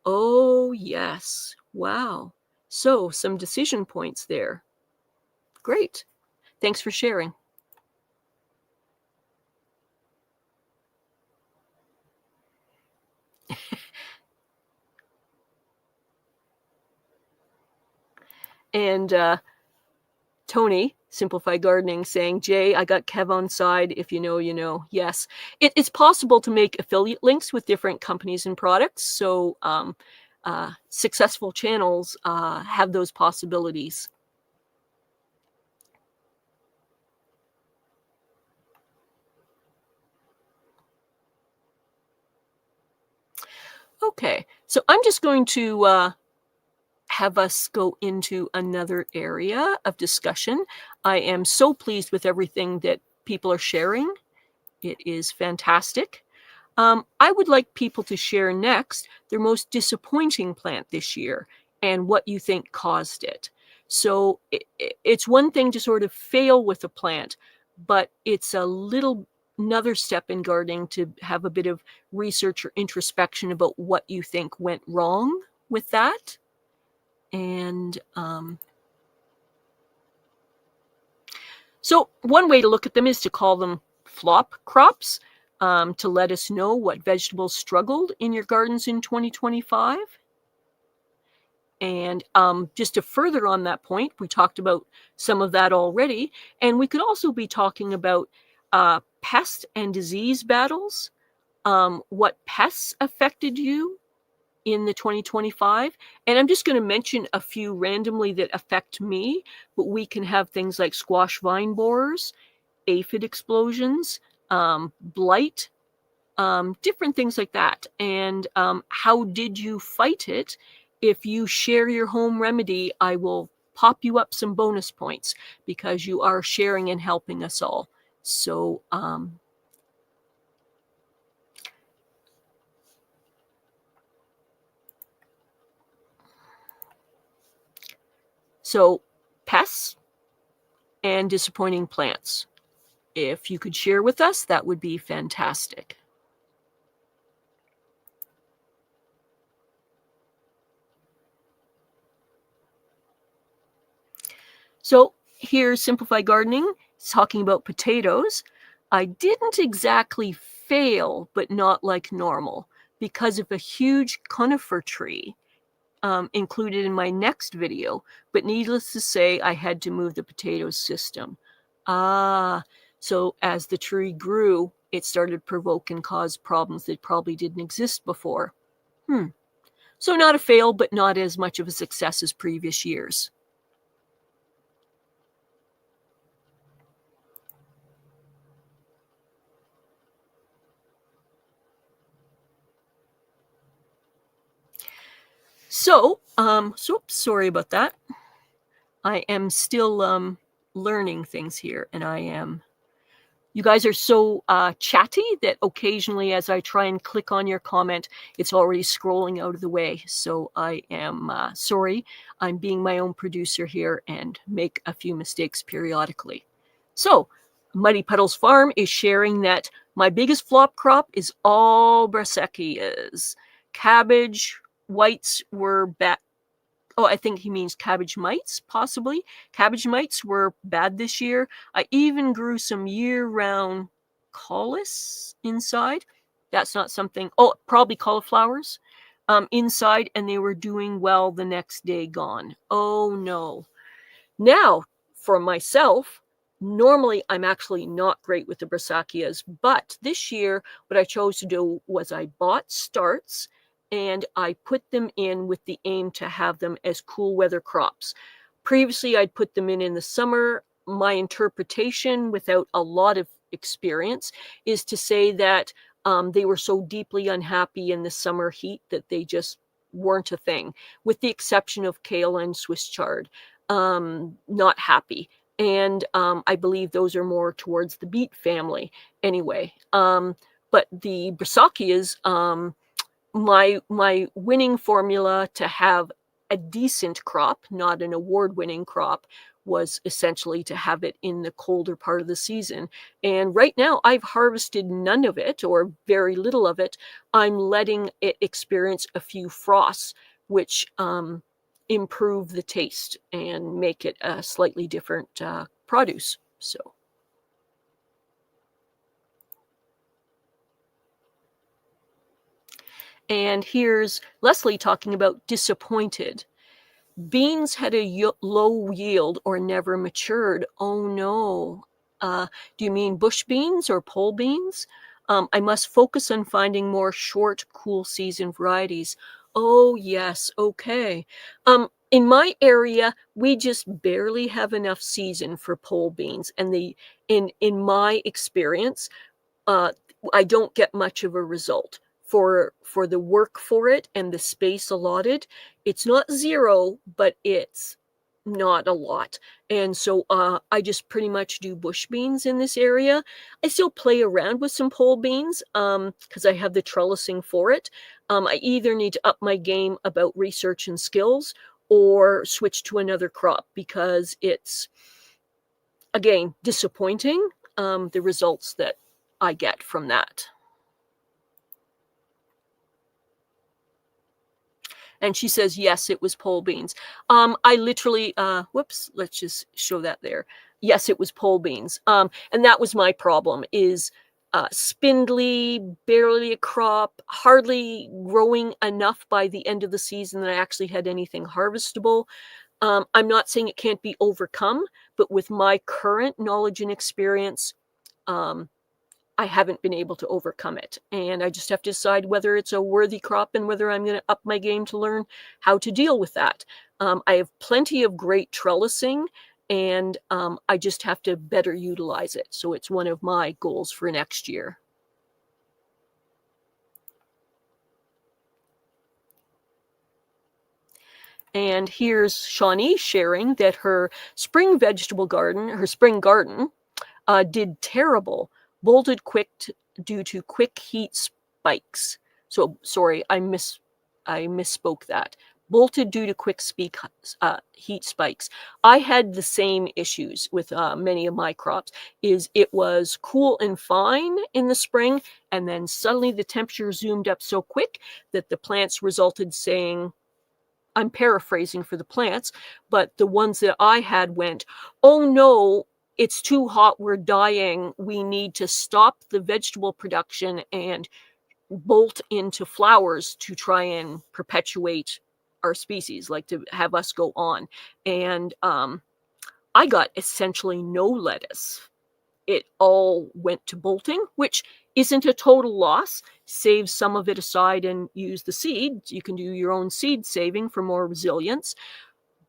Oh, yes. Wow. So some decision points there. Great. Thanks for sharing. And Tony, Simplify Gardening, saying, Jay, I got Kev on side. If you know, you know. Yes. It's possible to make affiliate links with different companies and products. So successful channels have those possibilities. Okay, so I'm just going to have us go into another area of discussion. I am so pleased with everything that people are sharing. It is fantastic. I would like people to share next their most disappointing plant this year and what you think caused it. So it's one thing to sort of fail with a plant, but it's a little another step in gardening to have a bit of research or introspection about what you think went wrong with that. And so one way to look at them is to call them flop crops, to let us know what vegetables struggled in your gardens in 2025. And just to further on that point, we talked about some of that already. And we could also be talking about pest and disease battles, what pests affected you in the 2025. And I'm just going to mention a few randomly that affect me, but we can have things like squash vine borers, aphid explosions, blight, different things like that. And how did you fight it? If you share your home remedy, I will pop you up some bonus points because you are sharing and helping us all. So, pests and disappointing plants. If you could share with us, that would be fantastic. So here's Simplified Gardening. It's talking about potatoes. I didn't exactly fail, but not like normal, because of a huge conifer tree included in my next video. But needless to say, I had to move the potatoes system. So as the tree grew, it started to provoke and cause problems that probably didn't exist before. So not a fail, but not as much of a success as previous years. So, sorry about that. I am still learning things here, and you guys are so chatty that occasionally as I try and click on your comment, it's already scrolling out of the way. So I am sorry. I'm being my own producer here and make a few mistakes periodically. So Muddy Puddles Farm is sharing that my biggest flop crop is all brassicas. Cabbage whites were bad. Oh, I think he means cabbage mites, possibly. Cabbage mites were bad this year. I even grew some year-round collis inside. That's not something... Oh, probably cauliflowers inside, and they were doing well the next day gone. Oh, no. Now, for myself, normally I'm actually not great with the brassicas, but this year what I chose to do was I bought starts and I put them in with the aim to have them as cool weather crops. Previously, I'd put them in the summer. My interpretation, without a lot of experience, is to say that they were so deeply unhappy in the summer heat that they just weren't a thing, with the exception of kale and Swiss chard. Not happy. And I believe those are more towards the beet family anyway. But the brassicas, my winning formula to have a decent crop, not an award-winning crop, was essentially to have it in the colder part of the season. And right now I've harvested none of it, or very little of it. I'm letting it experience a few frosts, which improve the taste and make it a slightly different produce. So. And here's Leslie talking about disappointed. Beans had a low yield or never matured. Oh no. Do you mean bush beans or pole beans? I must focus on finding more short, cool season varieties. Oh yes, okay. In my area, we just barely have enough season for pole beans, and in my experience, I don't get much of a result for the work for it and the space allotted. It's not zero, but it's not a lot. And so I just pretty much do bush beans in this area. I still play around with some pole beans because I have the trellising for it. I either need to up my game about research and skills or switch to another crop because it's, again, disappointing, the results that I get from that. And she says, yes, it was pole beans. I literally, whoops, let's just show that there. Yes, it was pole beans. And that was my problem, is spindly, barely a crop, hardly growing enough by the end of the season that I actually had anything harvestable. I'm not saying it can't be overcome, but with my current knowledge and experience, I haven't been able to overcome it. And I just have to decide whether it's a worthy crop and whether I'm going to up my game to learn how to deal with that. I have plenty of great trellising, and I just have to better utilize it. So it's one of my goals for next year. And here's Shawnee sharing that her spring vegetable garden, her spring garden, did terrible, bolted quick due to quick heat spikes. So sorry, I misspoke that. Bolted due to quick heat spikes. I had the same issues with many of my crops. Is it was cool and fine in the spring, and then suddenly the temperature zoomed up so quick that the plants resulted saying, I'm paraphrasing for the plants, but the ones that I had went, oh no, it's too hot, we're dying, we need to stop the vegetable production and bolt into flowers to try and perpetuate our species, like to have us go on. And I got essentially no lettuce. It all went to bolting, which isn't a total loss. Save some of it aside and use the seed. You can do your own seed saving for more resilience,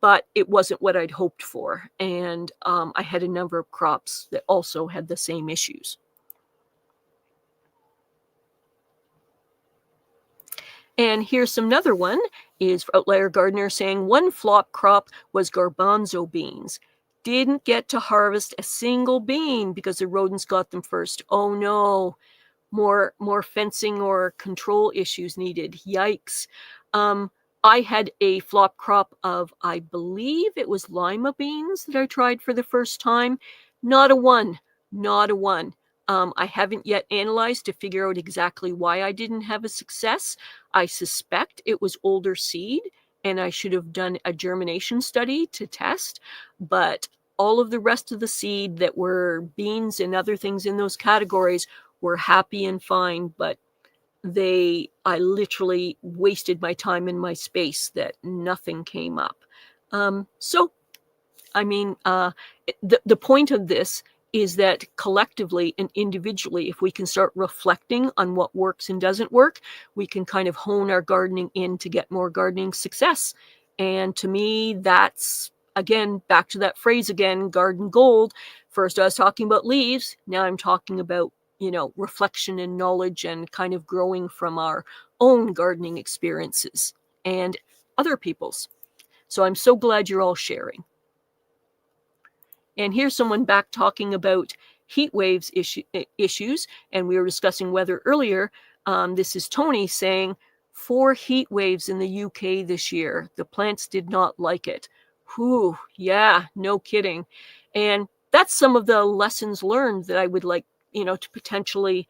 but it wasn't what I'd hoped for. And I had a number of crops that also had the same issues. And here's another one, is Outlier Gardener saying one flop crop was garbanzo beans. Didn't get to harvest a single bean because the rodents got them first. Oh no, more fencing or control issues needed. Yikes. I had a flop crop of, I believe it was lima beans that I tried for the first time. Not a one. I haven't yet analyzed to figure out exactly why I didn't have a success. I suspect it was older seed, and I should have done a germination study to test, but all of the rest of the seed that were beans and other things in those categories were happy and fine, but I literally wasted my time and my space that nothing came up. The point of this is that collectively and individually, if we can start reflecting on what works and doesn't work, we can kind of hone our gardening in to get more gardening success. And to me, that's, again, back to that phrase again, garden gold. First, I was talking about leaves. Now I'm talking about, reflection and knowledge and kind of growing from our own gardening experiences and other people's. So I'm so glad you're all sharing. And here's someone back talking about heat waves issues, and we were discussing weather earlier. This is Tony saying 4 heat waves in the UK this year. The plants did not like it. Whew, yeah, no kidding. And that's some of the lessons learned that I would like, to potentially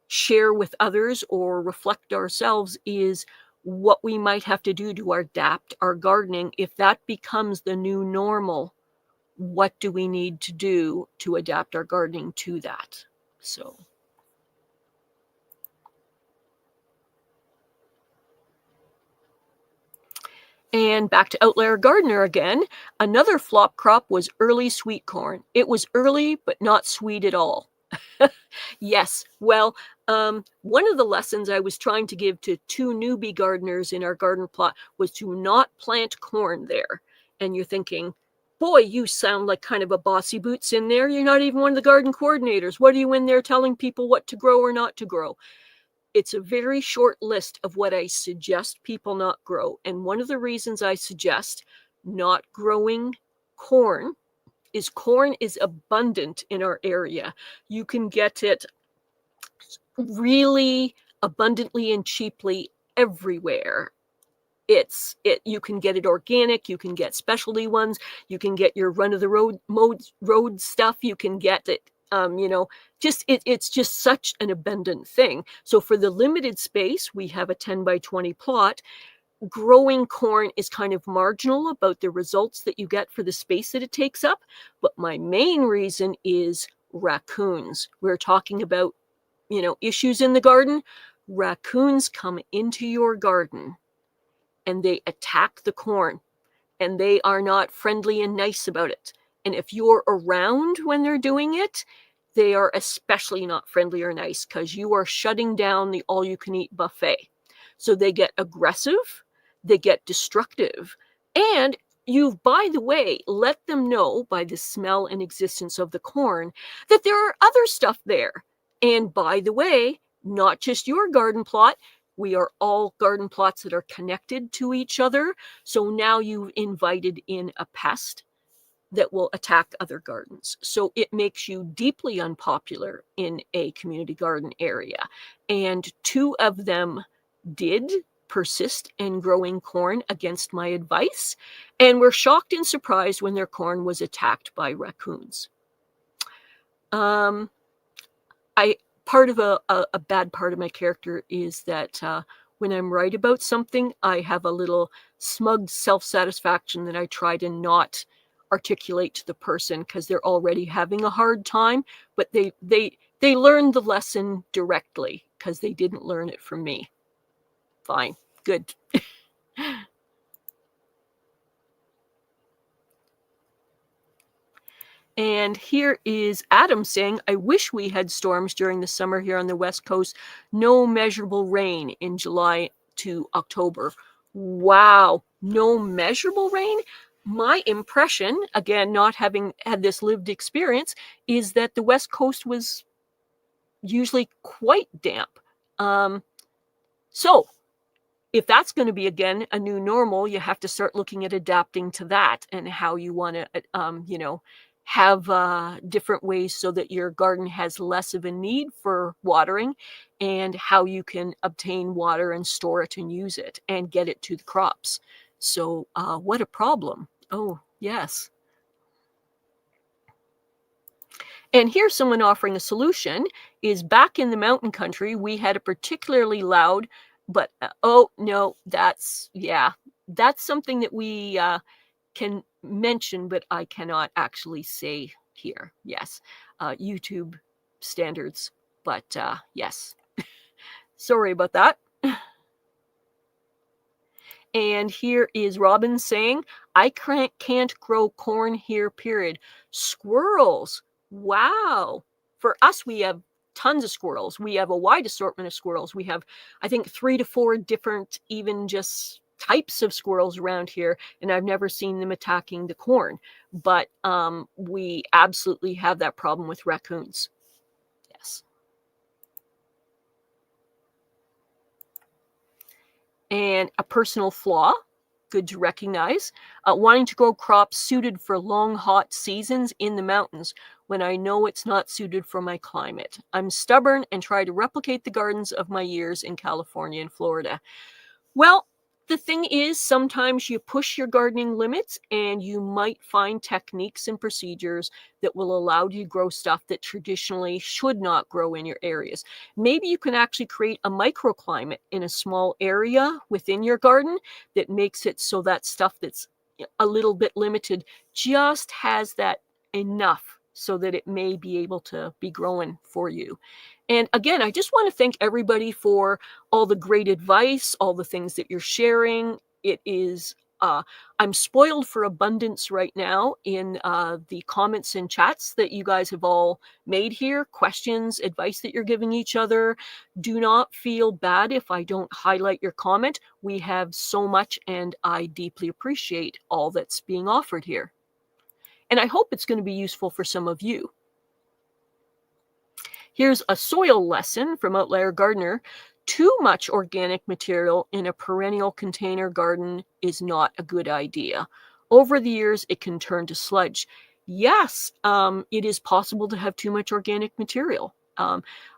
share with others or reflect ourselves, is what we might have to do to adapt our gardening. If that becomes the new normal, what do we need to do to adapt our gardening to that? So. And back to Outlier Gardener again. Another flop crop was early sweet corn. It was early, but not sweet at all. Yes. Well, one of the lessons I was trying to give to 2 newbie gardeners in our garden plot was to not plant corn there. And you're thinking, boy, you sound like kind of a bossy boots in there. You're not even one of the garden coordinators. What are you in there telling people what to grow or not to grow? It's a very short list of what I suggest people not grow. And one of the reasons I suggest not growing corn is abundant in our area. You can get it really abundantly and cheaply everywhere. You can get it organic, you can get specialty ones, you can get your run of the road stuff, you can get it it's just such an abundant thing. So for the limited space, we have a 10 by 20 plot. Growing corn is kind of marginal about the results that you get for the space that it takes up. But my main reason is raccoons. We're talking about, issues in the garden. Raccoons come into your garden and they attack the corn, and they are not friendly and nice about it. And if you're around when they're doing it, they are especially not friendly or nice, because you are shutting down the all-you-can-eat buffet. So they get aggressive, they get destructive, and you've, by the way, let them know by the smell and existence of the corn that there are other stuff there. And by the way, not just your garden plot, we are all garden plots that are connected to each other. So now you've invited in a pest that will attack other gardens. So it makes you deeply unpopular in a community garden area. And 2 of them did persist in growing corn against my advice, and were shocked and surprised when their corn was attacked by raccoons. Part of a bad part of my character is that when I'm right about something, I have a little smug self-satisfaction that I try to not articulate to the person, because they're already having a hard time, but they learned the lesson directly because they didn't learn it from me. Fine, good. And here is Adam saying, I wish we had storms during the summer here on the West Coast. No measurable rain in July to October. Wow, no measurable rain? My impression, again, not having had this lived experience, is that the West Coast was usually quite damp. So if that's going to be, again, a new normal, you have to start looking at adapting to that, and how you want to, have different ways so that your garden has less of a need for watering, and how you can obtain water and store it and use it and get it to the crops. So what a problem. Oh, yes. And here's someone offering a solution. Is back in the mountain country, we had a particularly loud, but oh no, that's something that we can mention, but I cannot actually say here. Yes, YouTube standards, but yes, sorry about that. And here is Robin saying, I can't grow corn here, period. Squirrels. Wow. For us, we have tons of squirrels. We have a wide assortment of squirrels. We have, I think, 3 to 4 different, even just types of squirrels around here, and I've never seen them attacking the corn. But we absolutely have that problem with raccoons. Yes. And a personal flaw, good to recognize, wanting to grow crops suited for long, hot seasons in the mountains when I know it's not suited for my climate. I'm stubborn and try to replicate the gardens of my years in California and Florida. Well, the thing is, sometimes you push your gardening limits, and you might find techniques and procedures that will allow you to grow stuff that traditionally should not grow in your areas. Maybe you can actually create a microclimate in a small area within your garden that makes it so that stuff that's a little bit limited just has that enough so that it may be able to be growing for you. And again, I just want to thank everybody for all the great advice, all the things that you're sharing. It is, I'm spoiled for abundance right now in the comments and chats that you guys have all made here, questions, advice that you're giving each other. Do not feel bad if I don't highlight your comment. We have so much, and I deeply appreciate all that's being offered here. And I hope it's going to be useful for some of you. Here's a soil lesson from Outlier Gardener. Too much organic material in a perennial container garden is not a good idea. Over the years, it can turn to sludge. Yes, it is possible to have too much organic material.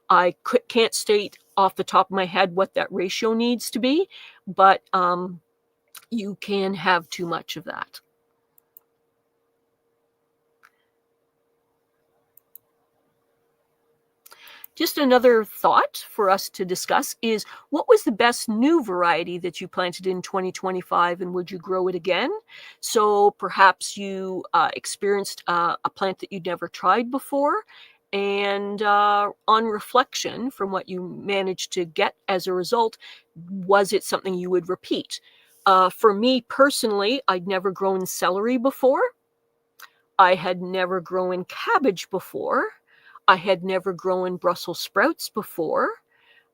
I can't state off the top of my head what that ratio needs to be, but you can have too much of that. just another thought for us to discuss is, what was the best new variety that you planted in 2025, and would you grow it again? So perhaps you experienced a plant that you'd never tried before, and on reflection from what you managed to get as a result, was it something you would repeat? For me personally, I'd never grown celery before. I had never grown cabbage before. I had never grown Brussels sprouts before.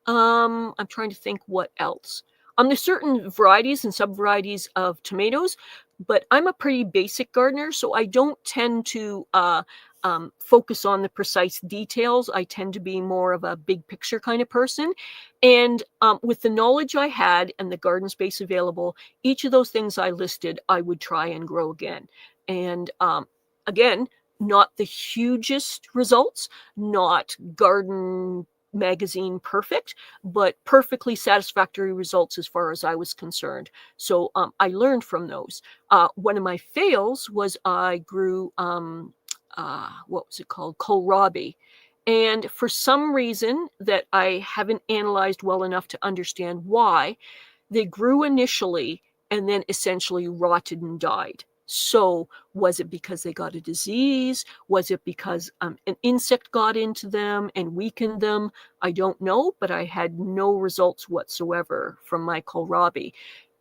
I'm trying to think what else. There's certain varieties and sub-varieties of tomatoes, but I'm a pretty basic gardener, so I don't tend to focus on the precise details. I tend to be more of a big picture kind of person. And with the knowledge I had and the garden space available, each of those things I listed, I would try and grow again. And again, not the hugest results, not garden magazine perfect, but perfectly satisfactory results as far as I was concerned. So I learned from those. One of my fails was I grew, what was it called? Kohlrabi. And for some reason that I haven't analyzed well enough to understand why, they grew initially and then essentially rotted and died. So was it because they got a disease? Was it because an insect got into them and weakened them? I don't know, but I had no results whatsoever from my kohlrabi.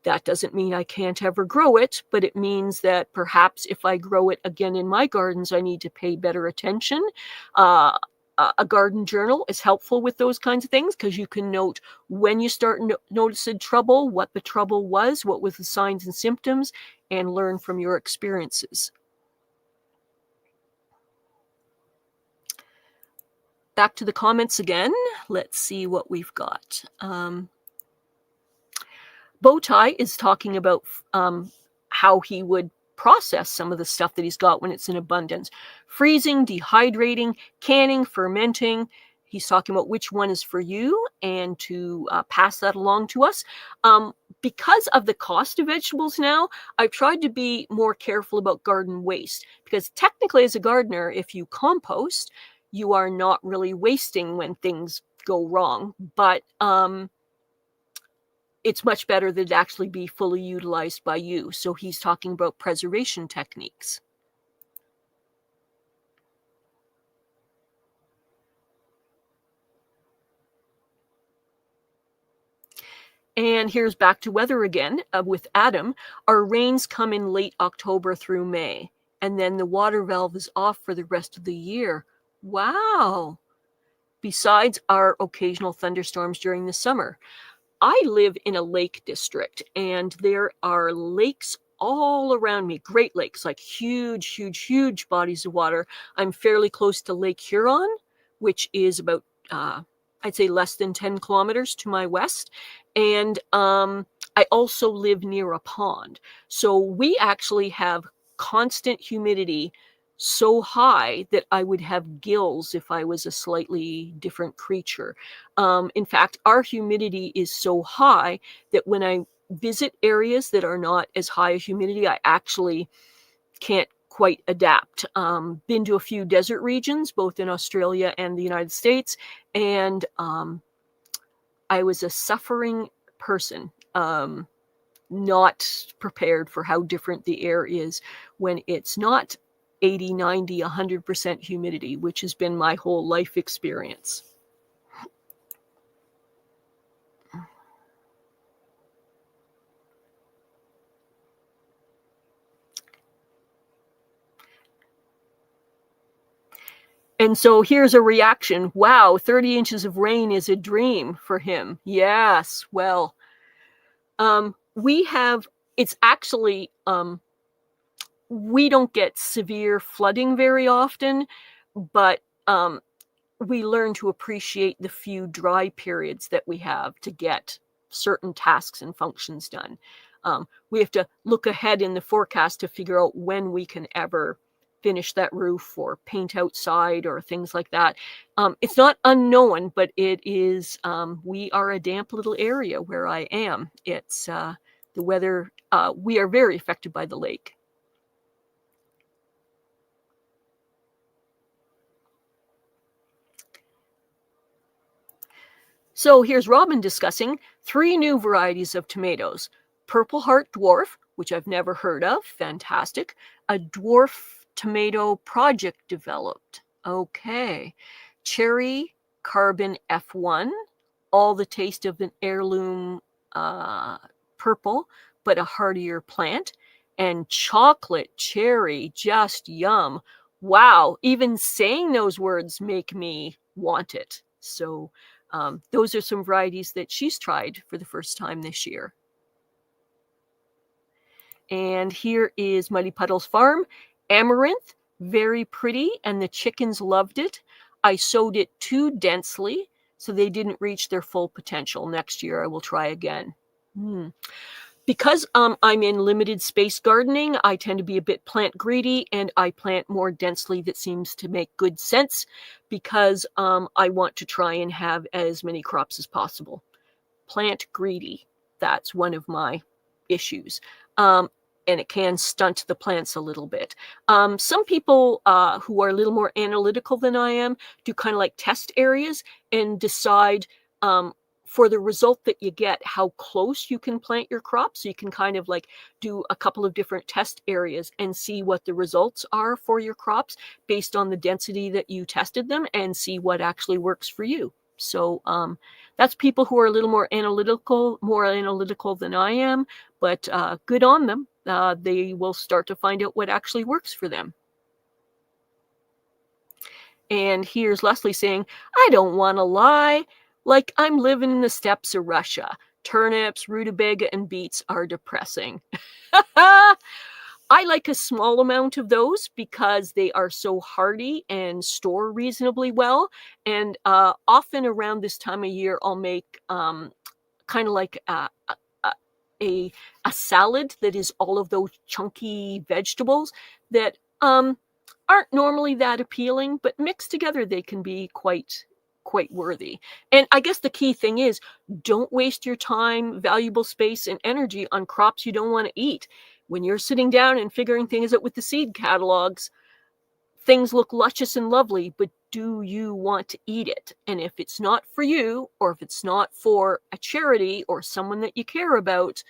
That doesn't mean I can't ever grow it, but it means that perhaps if I grow it again in my gardens, I need to pay better attention. A garden journal is helpful with those kinds of things, because you can note when you start noticing trouble, what the trouble was, what was the signs and symptoms, and learn from your experiences. Back to the comments again. Let's see what we've got. Bowtie is talking about how he would process some of the stuff that he's got when it's in abundance. Freezing, dehydrating, canning, fermenting. He's talking about which one is for you and to pass that along to us. Because of the cost of vegetables now, I've tried to be more careful about garden waste, because technically as a gardener, if you compost, you are not really wasting when things go wrong. But it's much better that it actually be fully utilized by you. So he's talking about preservation techniques. And here's back to weather again with Adam. Our rains come in late October through May, and then the water valve is off for the rest of the year. Wow. Besides our occasional thunderstorms during the summer. I live in a lake district, and there are lakes all around me, Great Lakes, like huge, huge, huge bodies of water. I'm fairly close to Lake Huron, which is about, I'd say less than 10 kilometers to my west. And I also live near a pond. So we actually have constant humidity so high that I would have gills if I was a slightly different creature. In fact, our humidity is so high that when I visit areas that are not as high a humidity, I actually can't quite adapt. Been to a few desert regions, both in Australia and the United States, and I was a suffering person, not prepared for how different the air is when it's not 80, 90, 100% humidity, which has been my whole life experience. And so here's a reaction. Wow, 30 inches of rain is a dream for him. Yes, well, it's actually, we don't get severe flooding very often, but we learn to appreciate the few dry periods that we have to get certain tasks and functions done. We have to look ahead in the forecast to figure out when we can ever finish that roof or paint outside or things like that. It's not unknown, but it is, we are a damp little area where I am. It's the weather, we are very affected by the lake. So here's Robin discussing 3 new varieties of tomatoes. Purple Heart Dwarf, which I've never heard of, fantastic. A dwarf tomato project developed. Okay. Cherry Carbon F1, all the taste of an heirloom purple, but a hardier plant. And chocolate cherry, just yum. Wow, even saying those words make me want it. So those are some varieties that she's tried for the first time this year. And here is Muddy Puddles Farm. Amaranth, very pretty, and the chickens loved it. I sowed it too densely, so they didn't reach their full potential. Next year, I will try again. Because I'm in limited space gardening, I tend to be a bit plant greedy, and I plant more densely. That seems to make good sense because I want to try and have as many crops as possible. Plant greedy, that's one of my issues. And it can stunt the plants a little bit. Some people who are a little more analytical than I am do kind of like test areas and decide for the result that you get, how close you can plant your crops. So you can kind of like do a couple of different test areas and see what the results are for your crops based on the density that you tested them and see what actually works for you. So that's people who are a little more analytical than I am, but good on them. They will start to find out what actually works for them. And here's Leslie saying, I don't want to lie. Like I'm living in the steppes of Russia. Turnips, rutabaga, and beets are depressing. I like a small amount of those because they are so hardy and store reasonably well. And often around this time of year, I'll make kind of like a salad that is all of those chunky vegetables that aren't normally that appealing, but mixed together they can be quite worthy. And I guess the key thing is don't waste your time, valuable space, and energy on crops you don't want to eat. When you're sitting down and figuring things out with the seed catalogs, things look luscious and lovely, but do you want to eat it? And if it's not for you, or if it's not for a charity or someone that you care about,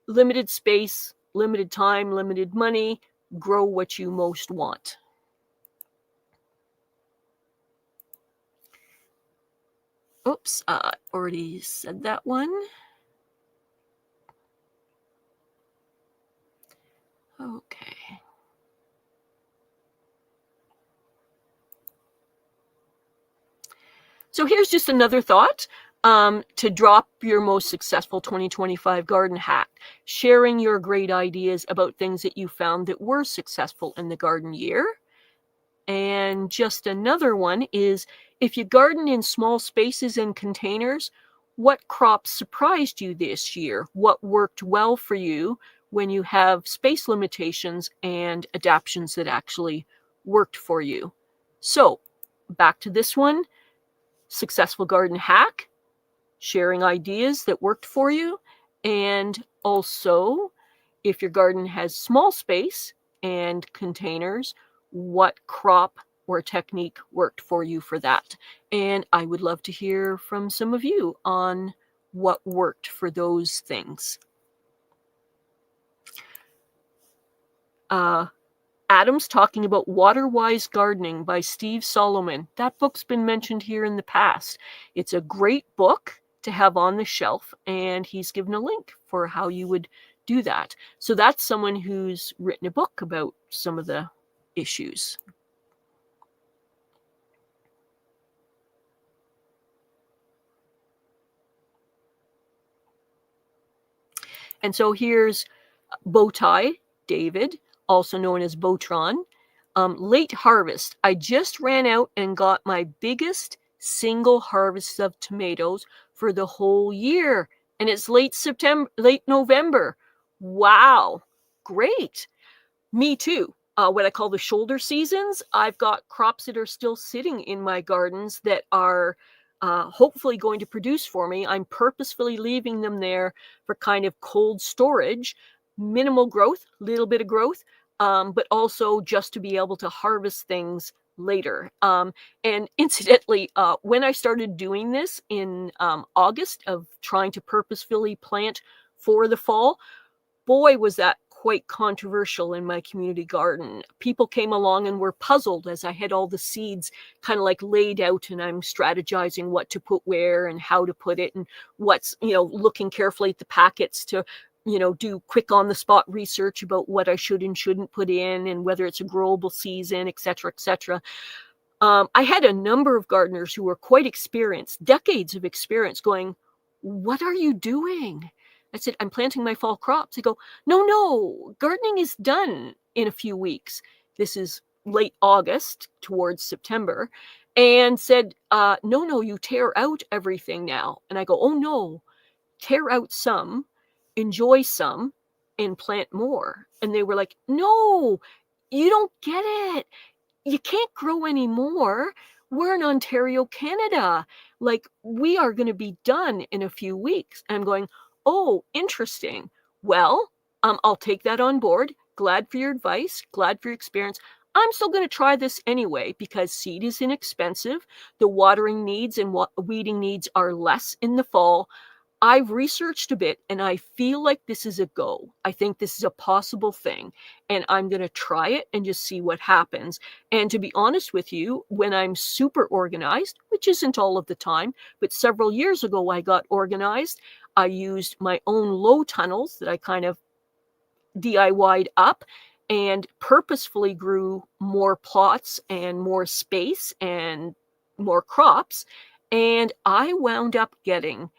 limited space, limited time, limited money, grow what you most want. Oops, I already said that one. Okay. So here's just another thought to drop your most successful 2025 garden hack, sharing your great ideas about things that you found that were successful in the garden year. And just another one is, if you garden in small spaces and containers, what crops surprised you this year? What worked well for you when you have space limitations and adaptions that actually worked for you? So back to this one, successful garden hack, sharing ideas that worked for you. And also, if your garden has small space and containers, what crop or technique worked for you for that? And I would love to hear from some of you on what worked for those things. Adam's talking about Water-Wise Gardening by Steve Solomon. That book's been mentioned here in the past. It's a great book to have on the shelf, and he's given a link for how you would do that. So that's someone who's written a book about some of the issues. And so here's Bowtie David, also known as Botron. Late harvest. I just ran out and got my biggest single harvest of tomatoes for the whole year. And it's late November. Wow. Great. Me too. What I call the shoulder seasons. I've got crops that are still sitting in my gardens that are hopefully going to produce for me. I'm purposefully leaving them there for kind of cold storage, minimal growth, little bit of growth, but also just to be able to harvest things later. And incidentally, when I started doing this in August of trying to purposefully plant for the fall, boy, was that quite controversial in my community garden. People came along and were puzzled as I had all the seeds kind of like laid out, and I'm strategizing what to put where and how to put it, and what's, looking carefully at the packets to, do quick on the spot research about what I should and shouldn't put in and whether it's a growable season, et cetera, et cetera. I had a number of gardeners who were quite experienced, decades of experience, going, "What are you doing?" I said, "I'm planting my fall crops." They go, "No, gardening is done in a few weeks." This is late August towards September. And said, no, you tear out everything now. And I go, "Oh no, tear out some, enjoy some, and plant more." And they were like, "No, you don't get it. You can't grow anymore. We're in Ontario, Canada. Like, we are going to be done in a few weeks." And I'm going, "Oh, interesting. Well, I'll take that on board. Glad for your advice. Glad for your experience. I'm still going to try this anyway because seed is inexpensive. The watering needs and weeding needs are less in the fall. I've researched a bit and I feel like this is a go. I think this is a possible thing, and I'm going to try it and just see what happens." And to be honest with you, when I'm super organized, which isn't all of the time, but several years ago I got organized, I used my own low tunnels that I kind of DIY'd up and purposefully grew more plots and more space and more crops. And I wound up getting,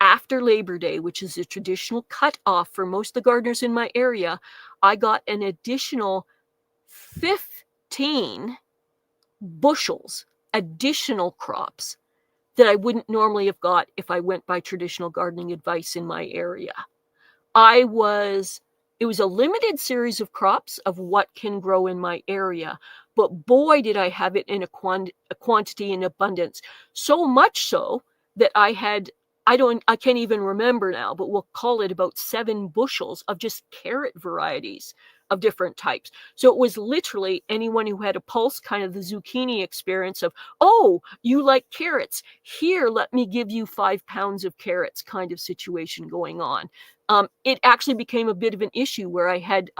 after Labor Day, which is a traditional cutoff for most of the gardeners in my area, I got an additional 15 bushels, additional crops that I wouldn't normally have got if I went by traditional gardening advice in my area. It was a limited series of crops of what can grow in my area, but boy, did I have it in a quantity and abundance. So much so that I can't even remember now, but we'll call it about 7 bushels of just carrot varieties of different types. So it was literally anyone who had a pulse, kind of the zucchini experience of, "Oh, you like carrots. Here, let me give you 5 pounds of carrots," kind of situation going on. It actually became a bit of an issue where I had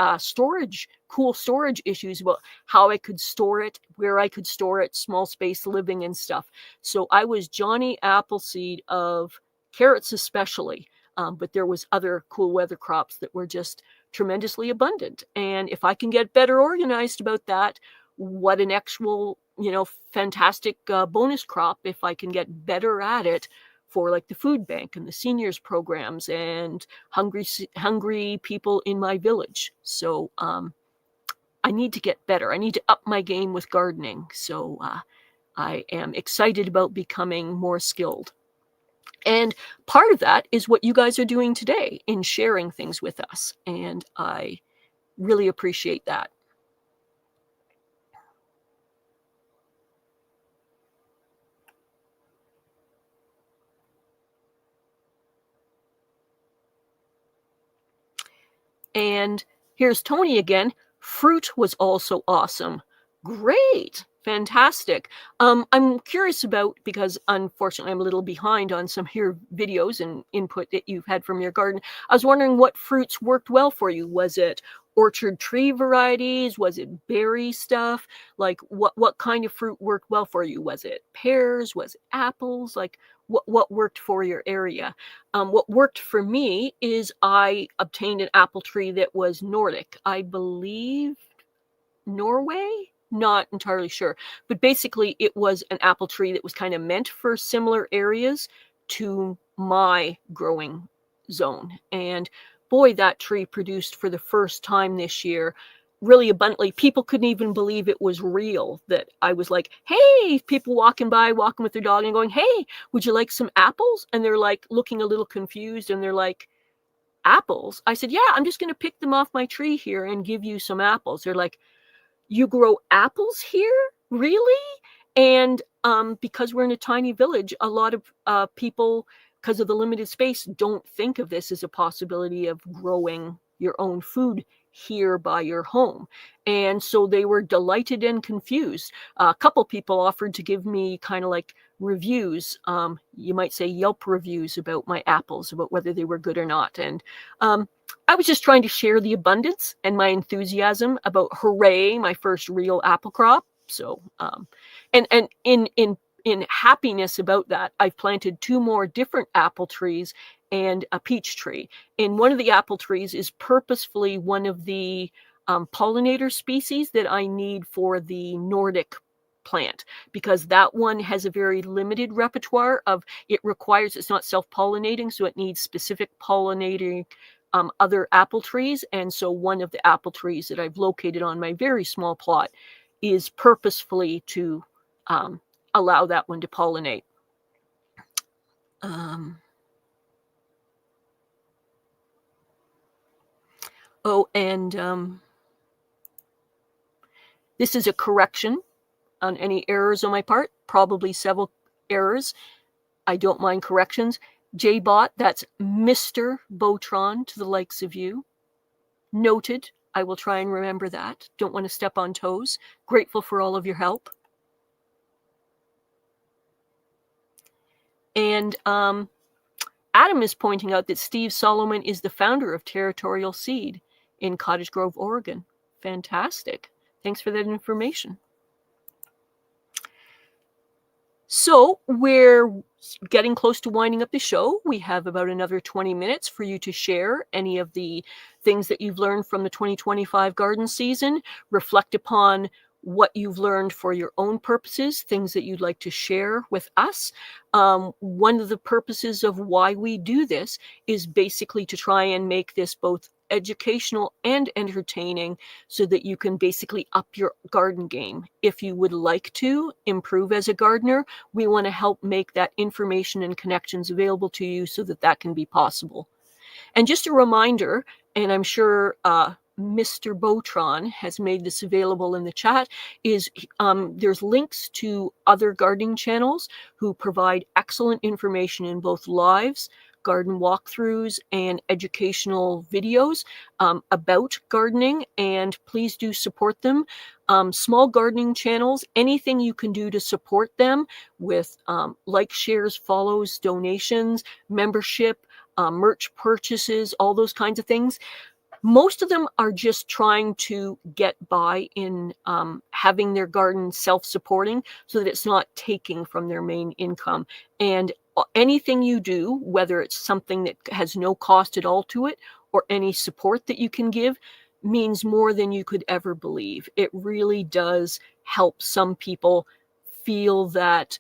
cool storage issues about how I could store it, where I could store it, small space living and stuff. So I was Johnny Appleseed of carrots especially, but there was other cool weather crops that were just tremendously abundant. And if I can get better organized about that, what an actual, fantastic bonus crop if I can get better at it for like the food bank and the seniors programs and hungry people in my village. So I need to get better. I need to up my game with gardening. So I am excited about becoming more skilled. And part of that is what you guys are doing today in sharing things with us. And I really appreciate that. And here's Tony again. "Fruit was also awesome." Great. Fantastic. I'm curious about, because unfortunately I'm a little behind on some of your videos and input that you've had from your garden. I was wondering what fruits worked well for you. Was it orchard tree varieties? Was it berry stuff? Like what kind of fruit worked well for you? Was it pears? Was it apples? Like what worked for your area? What worked for me is I obtained an apple tree that was Nordic. I believe Norway? Not entirely sure. But basically, it was an apple tree that was kind of meant for similar areas to my growing zone. And boy, that tree produced for the first time this year really abundantly. People couldn't even believe it was real, that I was like, "Hey," people walking with their dog and going, "Hey, would you like some apples?" And they're like looking a little confused and they're like, "Apples?" I said, "Yeah, I'm just going to pick them off my tree here and give you some apples." They're like, "You grow apples here? Really?" And because we're in a tiny village, a lot of people, because of the limited space, don't think of this as a possibility of growing your own food here by your home. And so they were delighted and confused. A couple people offered to give me kind of like reviews, you might say Yelp reviews about my apples, about whether they were good or not. And I was just trying to share the abundance and my enthusiasm about, hooray, my first real apple crop. So, and in happiness about that, I've planted 2 more different apple trees and a peach tree. And one of the apple trees is purposefully one of the pollinator species that I need for the Nordic plant, because that one has a very limited repertoire of, it requires, it's not self-pollinating, so it needs specific pollinating other apple trees. And so one of the apple trees that I've located on my very small plot is purposefully to allow that one to pollinate. Oh, and this is a correction on any errors on my part, probably several errors. I don't mind corrections. J-Bot, that's Mr. Botron to the likes of you. Noted. I will try and remember that. Don't want to step on toes. Grateful for all of your help. And Adam is pointing out that Steve Solomon is the founder of Territorial Seed in Cottage Grove, Oregon. Fantastic. Thanks for that information. So we're getting close to winding up the show. We have about another 20 minutes for you to share any of the things that you've learned from the 2025 garden season. Reflect upon what you've learned for your own purposes, things that you'd like to share with us. One of the purposes of why we do this is basically to try and make this both educational and entertaining, so that you can basically up your garden game. If you would like to improve as a gardener, we want to help make that information and connections available to you so that that can be possible. And just a reminder, and I'm sure Mr. Botron has made this available in the chat, is there's links to other gardening channels who provide excellent information in both lives, garden walkthroughs, and educational videos about gardening, and please do support them. Small gardening channels, anything you can do to support them with likes, shares, follows, donations, membership, merch purchases, all those kinds of things. Most of them are just trying to get by in having their garden self-supporting, so that it's not taking from their main income. And anything you do, whether it's something that has no cost at all to it, or any support that you can give, means more than you could ever believe. It really does help some people feel that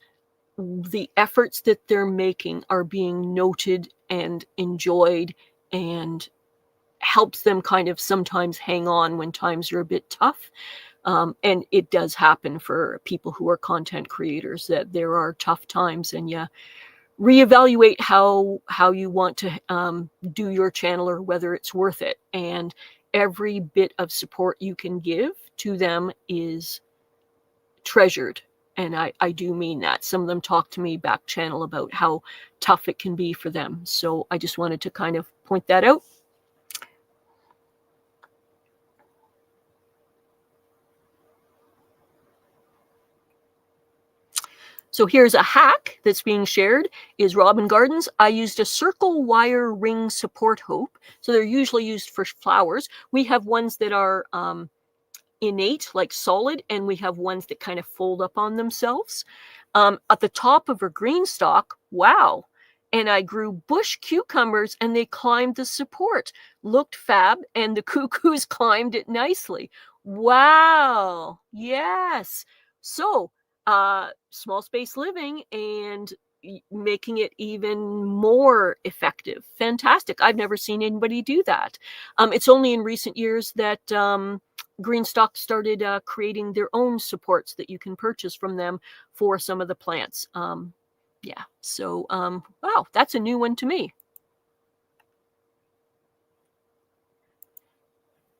the efforts that they're making are being noted and enjoyed, and helps them kind of sometimes hang on when times are a bit tough. And it does happen for people who are content creators, that there are tough times, and you reevaluate how you want to do your channel, or whether it's worth it. And every bit of support you can give to them is treasured. And I do mean that. Some of them talk to me back channel about how tough it can be for them. So I just wanted to kind of point that out. So here's a hack that's being shared, is Robin Gardens. I used a circle wire ring support hoop. So they're usually used for flowers. We have ones that are innate, like solid, and we have ones that kind of fold up on themselves. At the top of her green stalk, wow. And I grew bush cucumbers, and they climbed the support. Looked fab, and the cuckoos climbed it nicely. Wow. Yes. So small space living and making it even more effective. Fantastic. I've never seen anybody do that. It's only in recent years that Greenstock started creating their own supports that you can purchase from them for some of the plants. Yeah, so wow, that's a new one to me.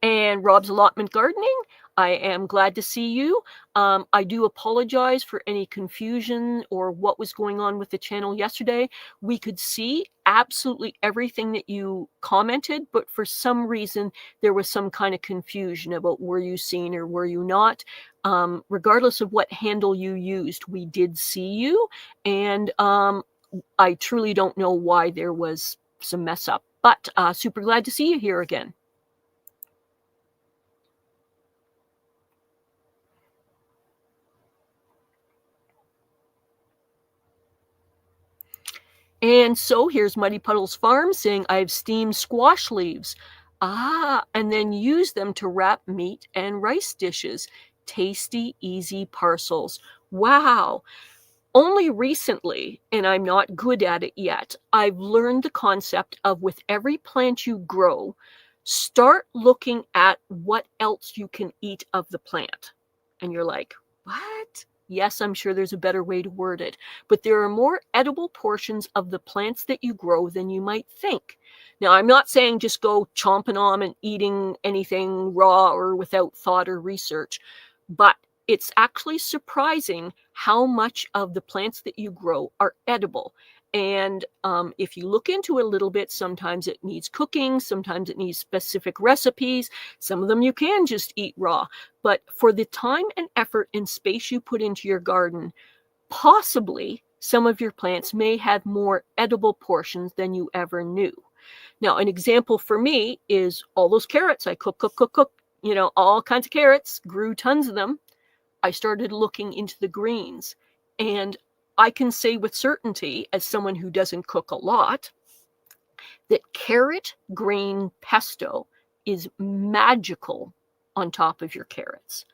And Rob's Allotment Gardening, I am glad to see you. I do apologize for any confusion or what was going on with the channel yesterday. We could see absolutely everything that you commented, but for some reason there was some kind of confusion about were you seen or were you not. Regardless of what handle you used, we did see you, and I truly don't know why there was some mess up, but super glad to see you here again. And so here's Muddy Puddles Farm saying, I've steamed squash leaves. And then use them to wrap meat and rice dishes. Tasty, easy parcels. Wow. Only recently, and I'm not good at it yet, I've learned the concept of with every plant you grow, start looking at what else you can eat of the plant. And you're like, what? Yes, I'm sure there's a better way to word it, but there are more edible portions of the plants that you grow than you might think. Now, I'm not saying just go chomping on and eating anything raw or without thought or research, but it's actually surprising how much of the plants that you grow are edible. And if you look into it a little bit, sometimes it needs cooking, sometimes it needs specific recipes. Some of them you can just eat raw. But for the time and effort and space you put into your garden, possibly some of your plants may have more edible portions than you ever knew. Now, an example for me is all those carrots I cook, all kinds of carrots, grew tons of them. I started looking into the greens, and I can say with certainty, as someone who doesn't cook a lot, that carrot green pesto is magical on top of your carrots.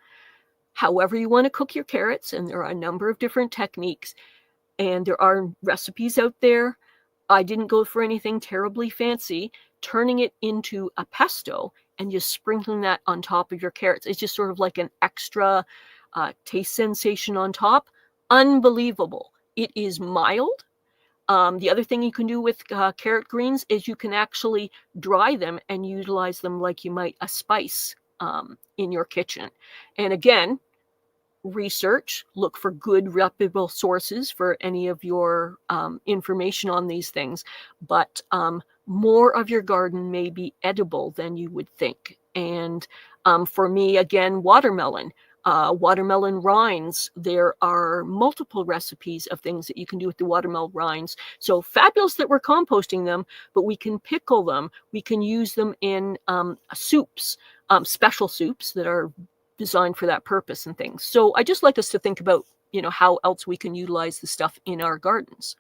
However you want to cook your carrots, and there are a number of different techniques, and there are recipes out there. I didn't go for anything terribly fancy. Turning it into a pesto and just sprinkling that on top of your carrots, it's just sort of like an extra taste sensation on top. Unbelievable. It is mild. The other thing you can do with carrot greens is you can actually dry them and utilize them like you might a spice in your kitchen. And again, research, look for good reputable sources for any of your information on these things. But more of your garden may be edible than you would think. And for me, again, watermelon. Watermelon rinds, there are multiple recipes of things that you can do with the watermelon rinds. So fabulous that we're composting them, but we can pickle them. We can use them in soups, special soups that are designed for that purpose and things. So I just like us to think about, how else we can utilize the stuff in our gardens.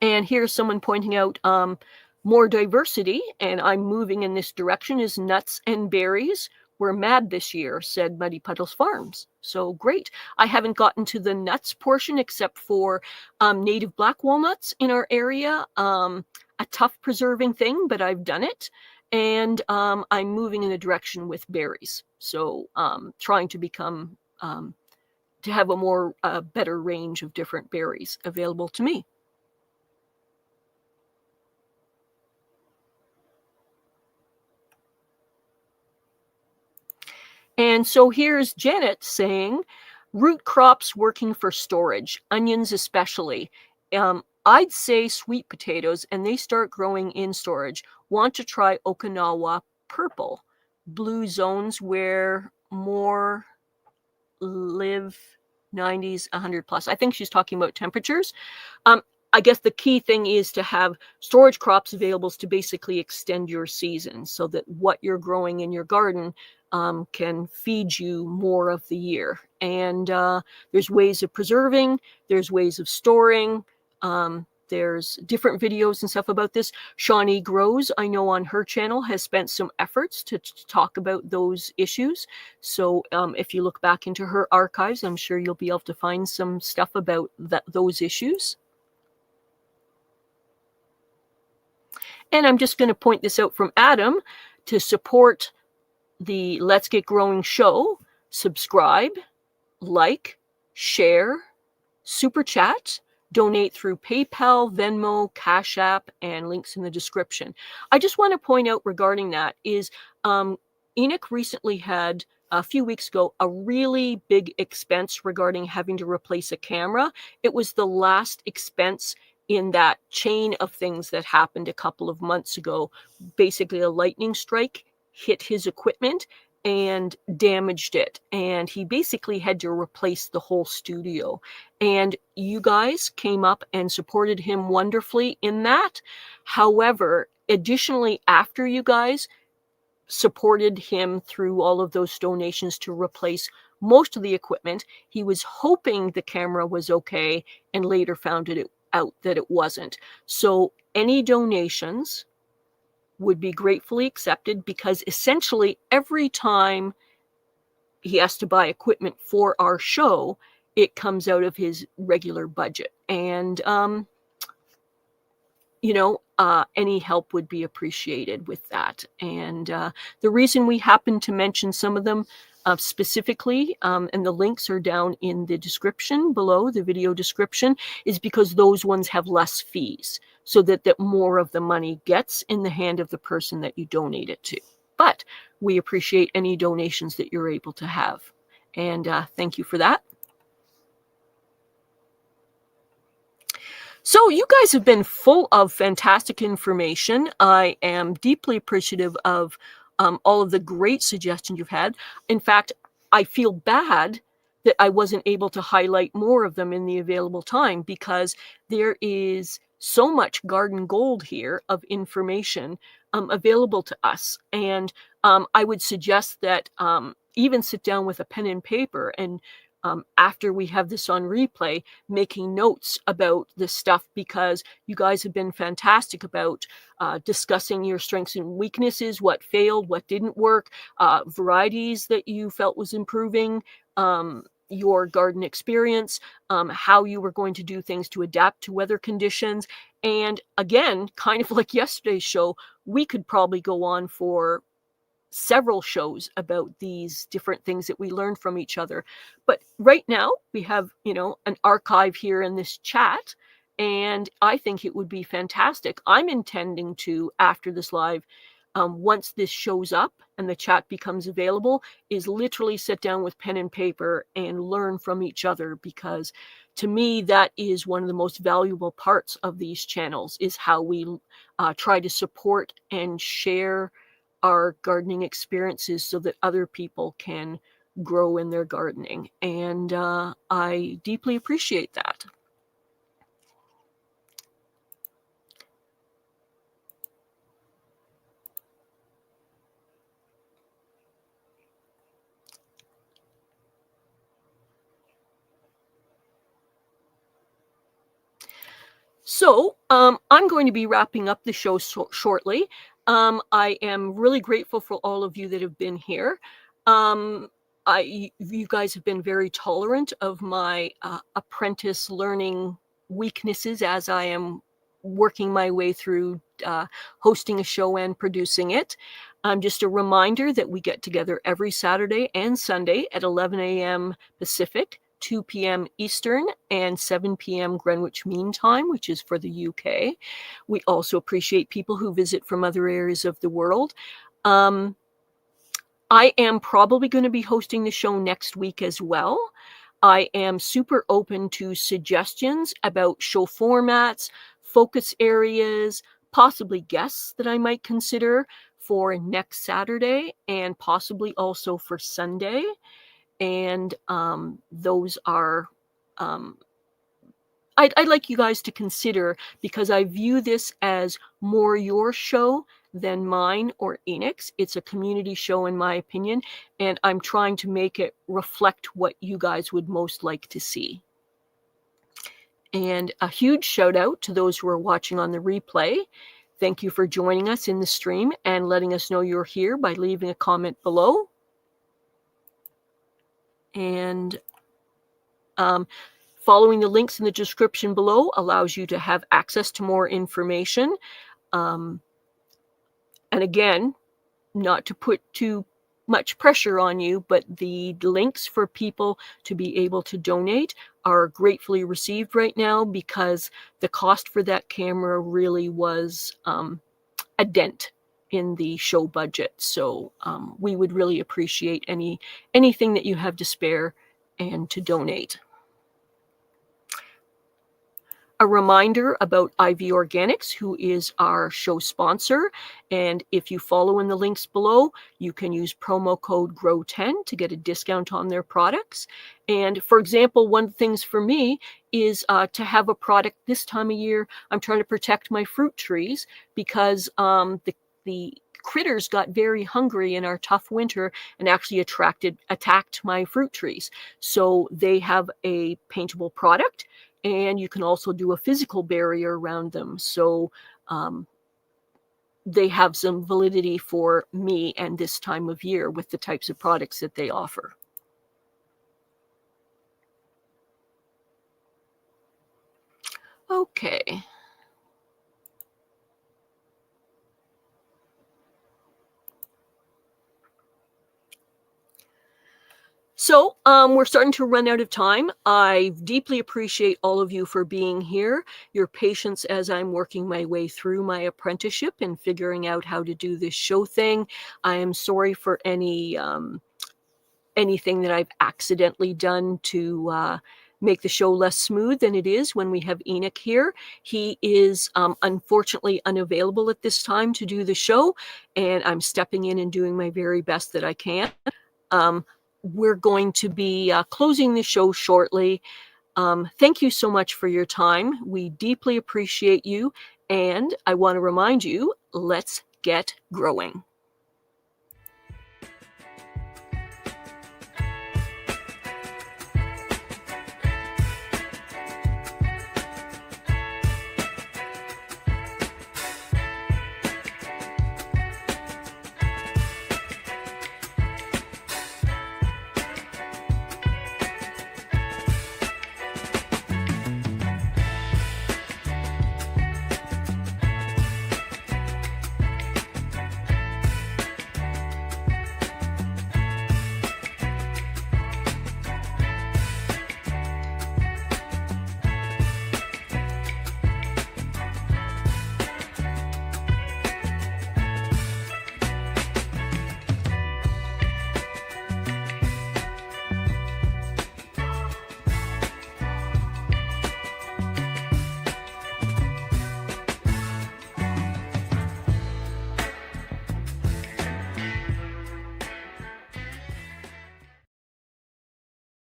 And here's someone pointing out more diversity, and I'm moving in this direction, is nuts and berries. We're mad this year, said Muddy Puddles Farms. So great. I haven't gotten to the nuts portion except for native black walnuts in our area. A tough preserving thing, but I've done it. And I'm moving in the direction with berries. So trying to become, to have a more better range of different berries available to me. And so here's Janet saying, root crops working for storage, onions especially. I'd say sweet potatoes, and they start growing in storage. Want to try Okinawa purple. Blue zones where more live 90s, 100 plus. I think she's talking about temperatures. I guess the key thing is to have storage crops available to basically extend your season so that what you're growing in your garden can feed you more of the year. And there's ways of preserving, there's ways of storing, there's different videos and stuff about this. Shawnee Grows, I know on her channel, has spent some efforts to talk about those issues. So if you look back into her archives, I'm sure you'll be able to find some stuff about those issues. And I'm just going to point this out from Adam to support the Let's Get Growing show. Subscribe, like, share, super chat, donate through PayPal, Venmo, Cash App, and links in the description. I just want to point out regarding that is Enoch recently had, a few weeks ago, a really big expense regarding having to replace a camera. It was the last expense in that chain of things that happened a couple of months ago. Basically, a lightning strike hit his equipment and damaged it. And he basically had to replace the whole studio. And you guys came up and supported him wonderfully in that. However, additionally, after you guys supported him through all of those donations to replace most of the equipment, he was hoping the camera was okay and later found it out that it wasn't. So any donations would be gratefully accepted, because essentially every time he has to buy equipment for our show, it comes out of his regular budget. And any help would be appreciated with that. And the reason we happen to mention some of them specifically, and the links are down in the description below, the video description, is because those ones have less fees, so that more of the money gets in the hand of the person that you donate it to. But we appreciate any donations that you're able to have. And thank you for that. So you guys have been full of fantastic information. I am deeply appreciative of all of the great suggestions you've had. In fact, I feel bad that I wasn't able to highlight more of them in the available time, because there is so much garden gold here of information available to us. And I would suggest that even sit down with a pen and paper and after we have this on replay, making notes about this stuff, because you guys have been fantastic about discussing your strengths and weaknesses, what failed, what didn't work, varieties that you felt was improving, your garden experience, how you were going to do things to adapt to weather conditions. And again, kind of like yesterday's show, we could probably go on for several shows about these different things that we learned from each other. But right now we have, an archive here in this chat, and I think it would be fantastic. I'm intending to, after this live, once this shows up and the chat becomes available, is literally sit down with pen and paper and learn from each other, because to me, that is one of the most valuable parts of these channels, is how we try to support and share our gardening experiences so that other people can grow in their gardening. And I deeply appreciate that. So I'm going to be wrapping up the show shortly. I am really grateful for all of you that have been here. You guys have been very tolerant of my apprentice learning weaknesses as I am working my way through hosting a show and producing it. Just a reminder that we get together every Saturday and Sunday at 11 a.m. Pacific, 2 p.m. Eastern, and 7 p.m. Greenwich Mean Time, which is for the UK. We also appreciate people who visit from other areas of the world. I am probably going to be hosting the show next week as well. I am super open to suggestions about show formats, focus areas, possibly guests that I might consider for next Saturday, and possibly also for Sunday. And those are, I'd like you guys to consider, because I view this as more your show than mine or Enoch's. It's a community show, in my opinion, and I'm trying to make it reflect what you guys would most like to see. And a huge shout out to those who are watching on the replay. Thank you for joining us in the stream and letting us know you're here by leaving a comment below. And following the links in the description below allows you to have access to more information. And again, not to put too much pressure on you, but the links for people to be able to donate are gratefully received right now, because the cost for that camera really was a dent in the show budget. So we would really appreciate anything that you have to spare and to donate. A reminder about IV Organics, who is our show sponsor. And if you follow in the links below, you can use promo code GROW10 to get a discount on their products. And for example, one of the things for me is to have a product this time of year. I'm trying to protect my fruit trees because the critters got very hungry in our tough winter and actually attacked my fruit trees. So they have a paintable product, and you can also do a physical barrier around them. So they have some validity for me and this time of year with the types of products that they offer. Okay. So we're starting to run out of time. I deeply appreciate all of you for being here, your patience as I'm working my way through my apprenticeship and figuring out how to do this show thing. I am sorry for anything that I've accidentally done to make the show less smooth than it is when we have Enoch here. He is unfortunately unavailable at this time to do the show, and I'm stepping in and doing my very best that I can. We're going to be closing the show shortly. Thank you so much for your time. We deeply appreciate you. And I want to remind you, let's get growing.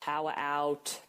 Power out.